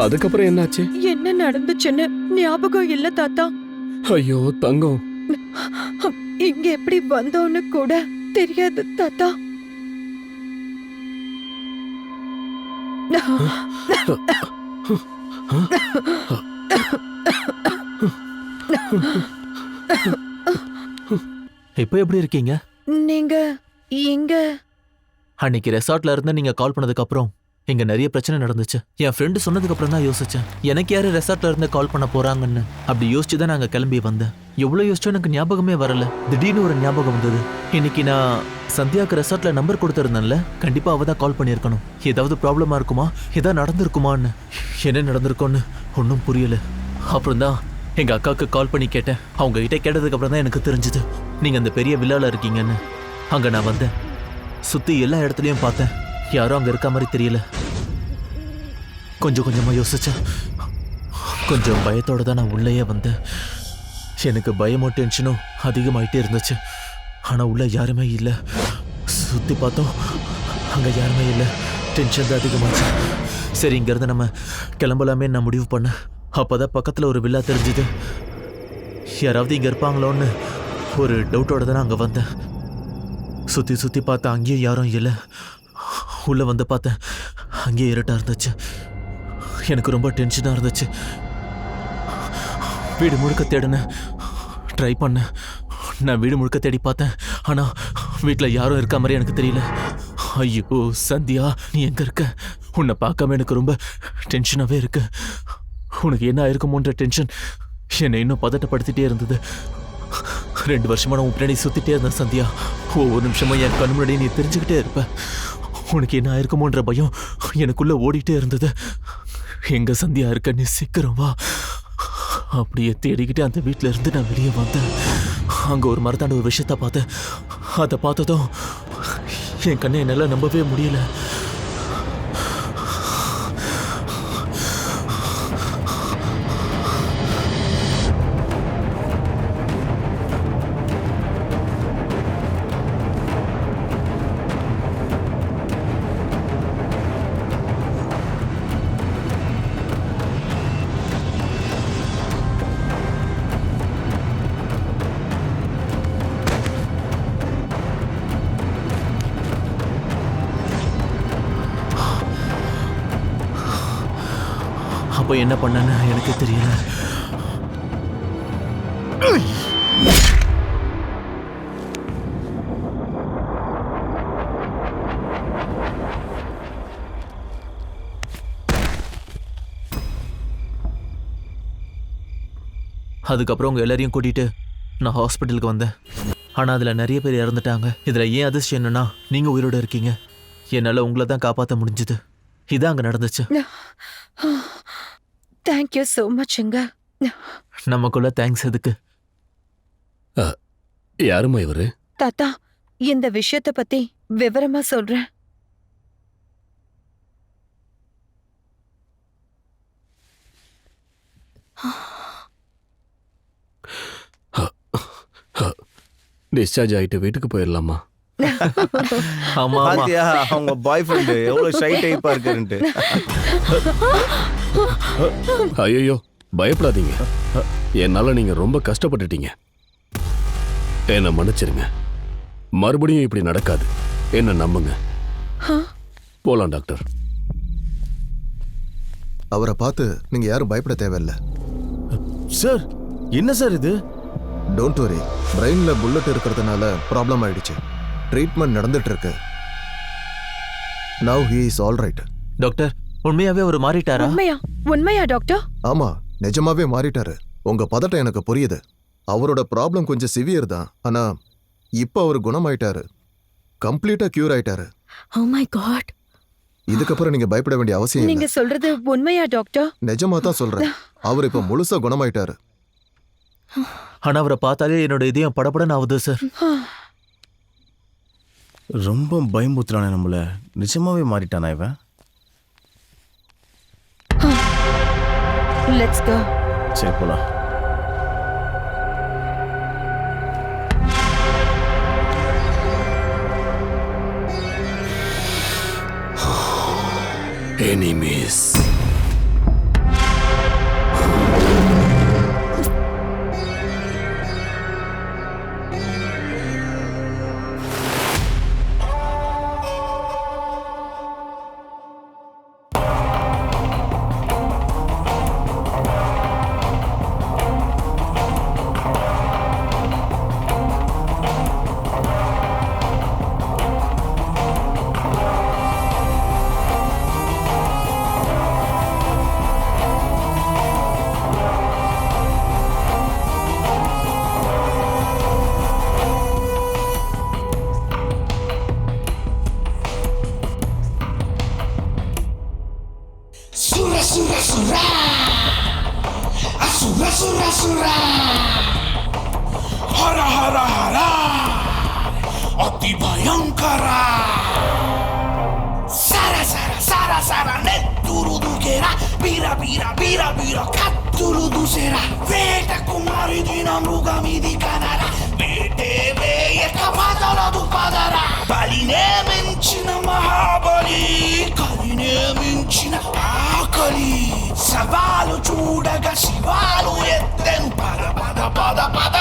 அதுக்கப்புறம் என்னாச்சு? என்ன நடந்துச்சுன்னு ஞாபகம் இல்ல தாத்தா. ஐயோ தங்கம், இங்க எப்படி வந்தோன்னு கூட தெரியாது தாத்தா. இப்போ எப்படி இருக்கீங்க? நீங்க இங்க அன்னைக்கு ரெசார்ட்ல இருந்து நீங்க கால் பண்ணதுக்கு அப்புறம் இங்க நிறைய பிரச்சனை நடந்துச்சு. என் ஃப்ரெண்டு சொன்னதுக்கு அப்புறம் தான் யோசிச்சேன், எனக்கு யாரு ரெசார்ட்ல இருந்து கால் பண்ண போறாங்கன்னு. அப்படி யோசிச்சு தான் நாங்க கிளம்பி வந்தேன். எவ்வளவு யோசிச்சோம் எனக்கு ஞாபகமே வரல. திடீர்னு ஒரு ஞாபகம் வந்தது. இன்னைக்கு நான் சந்தியாக்கு ரெசார்ட்ல நம்பர் கொடுத்துருந்தேன்ல, கண்டிப்பா அவ தான் கால் பண்ணியிருக்கணும். ஏதாவது ப்ராப்ளமா இருக்குமா, ஏதாவது நடந்திருக்குமான்னு. என்ன நடந்திருக்கோன்னு ஒன்றும் புரியல. அப்புறம் தான் எங்க அக்காவுக்கு கால் பண்ணி கேட்டேன். அவங்க கிட்ட கேட்டதுக்கு அப்புறம் தான் எனக்கு தெரிஞ்சது நீங்க அந்த பெரிய வில்லால இருக்கீங்கன்னு. அங்க நான் வந்தேன், சுத்தி எல்லா இடத்துலயும் பார்த்தேன், யாரும் அங்க இருக்க மாதிரி தெரியல. கொஞ்சம் கொஞ்சமா யோசிச்சேன். கொஞ்சம் பயத்தோட தான் நான் உள்ளேயே வந்தேன். எனக்கு பயமும் டென்ஷனும் அதிகமாயிட்டே இருந்துச்சு. ஆனா உள்ள யாருமே இல்லை. சுத்தி பார்த்தோம், அங்க யாருமே இல்லை. டென்ஷன் தான் அதிகமாச்சு. சரி, இங்க இருந்து நம்ம கிளம்பலாமே நான் முடிவு பண்ணேன். அப்பதான் பக்கத்துல ஒரு வில்லா தெரிஞ்சுது. யாராவது இங்க இருப்பாங்களோன்னு ஒரு டவுட்டோட தான் அங்க வந்தேன். சுத்தி சுத்தி பார்த்தா அங்கேயும் யாரும் இல்லை. உள்ள வந்து பார்த்தேன், அங்கேயே இருட்டா இருந்துச்சு. எனக்கு ரொம்ப டென்ஷனா இருந்துச்சு. வீடு முழுக்க தேடினேன், ட்ரை பண்ணேன். நான் வீடு முழுக்க தேடி பார்த்தேன், ஆனா வீட்டுல யாரும் இருக்க மாதிரி எனக்கு தெரியல. ஐயோ சந்தியா, நீ எங்க இருக்க? உன்னை பார்க்காம எனக்கு ரொம்ப டென்ஷனாவே இருக்கு. உனக்கு என்ன ஆயிருக்குமோன்ற டென்ஷன் என்னை இன்னும் பதட்டப்படுத்திட்டே இருந்தது. 2 வருஷமா நான் உன் பின்னாடி சுத்திட்டே இருந்தேன் சந்தியா. ஒவ்வொரு நிமிஷமும் என் கண் முன்னாடி நீ தெரிஞ்சுக்கிட்டே இருப்ப. உனக்கு என்ன ஆயிருக்குமோன்ற பயம் எனக்குள்ள ஓடிட்டே இருந்தது. எங்க சந்தியா இருக்க, நீ சீக்கிரம் வா. அப்படியே தேடிக்கிட்டே அந்த வீட்டுல இருந்து நான் வெளியே வந்தேன். அங்க ஒரு மரத்தாண்ட ஒரு விஷயத்த பார்த்தேன். அதை பார்த்ததும் என் கண்ணை என்னால நம்பவே முடியல. அப்போ என்ன பண்ணேன்னு எனக்கு தெரியல. அதுக்கப்புறம் உங்க எல்லாரையும் கூட்டிட்டு நான் ஹாஸ்பிட்டலுக்கு வந்தேன். ஆனா அதுல நிறைய பேர் இறந்துட்டாங்க. இதுல ஏன் அதிர்ஷ்டம் என்னன்னா நீங்க உயிரோட இருக்கீங்க. என்னால உங்களை தான் காப்பாற்ற முடிஞ்சது. இதான் அங்க நடந்துச்சு. Thank you so மச்ங்க. நமக்குள்ள தேங்க்ஸ் எதுக்கு? யாருமா இவரு? தாத்தா, இந்த விஷயத்த பத்தி விவரமா சொல்றேன். டிஸ்சார்ஜ் ஆயிட்டு வீட்டுக்கு போயிடலாமா? ஆமா ஆமா. பாத்தியா அவங்க பாய் ஃப்ரெண்ட் எவ்வளவு ஷை டைப்பா இருக்காருன்ட்டு. ஐயோ பயப்படாதீங்க. என்னால நீங்க ரொம்ப கஷ்டப்பட்டுட்டீங்க. என்ன மன்னிச்சிருங்க. மறுபடியும் இப்படி நடக்காது. என்ன நம்புங்க. போலாம் டாக்டர். அவரை பார்த்து நீங்க யாரும் பயப்பட தேவையில்லை. சார் என்ன சார் இது? Don't worry. பிரெயின்ல புல்லட் இருக்கிறதுனால ப்ராப்ளம் ஆயிடுச்சு. ட்ரீட்மெண்ட் நடந்துட்டு இருக்கு. Now he is all right. Doctor உண்மையாவே அவர் மாறிட்டாரா? உண்மையா டாக்டர்? ஆமா, நிஜமாவே மாறிட்டாரு. உங்க பதட்டம் எனக்கு புரியுது. அவரோட ப்ராப்ளம் கொஞ்சம் சிவியர் தான். ஆனா இப்போ அவர் குணமாயிட்டாரு. கம்ப்ளீட்டா கியூர் ஆயிட்டாரு. Oh my god. இதுக்கப்புறம் நீங்க பயப்பட வேண்டிய அவசியம் நீங்க இல்லை. சொல்றது உண்மையா டாக்டர்? நிஜமா தான் சொல்றேன். அவர் இப்போ முழுசா குணமாயிட்டாரு. ஆனா அவரை பார்த்தாலே என்னோட இதயம் படபடன்னு ஆகுது சார். ரொம்ப பயமுத்துறானே நம்மள. நிஜமாவே மாறிட்டானா இவன்? Let's go. சரி போலாம். Enemies. अति भयंकर सारा सारा सारा सारा नेत्तुरु दुखेरा बीरा बीरा बीरा बीरा कत्तुरु दुसेरा वेट कुमारी दिन मृगमिदि कनरा वेटे वेयक पदरदु पदरा बलिने मिंचिन महाबली कलिने मिंचिन आकली सवालु चूडग शिवालु एत्तेनु पद पद पद पद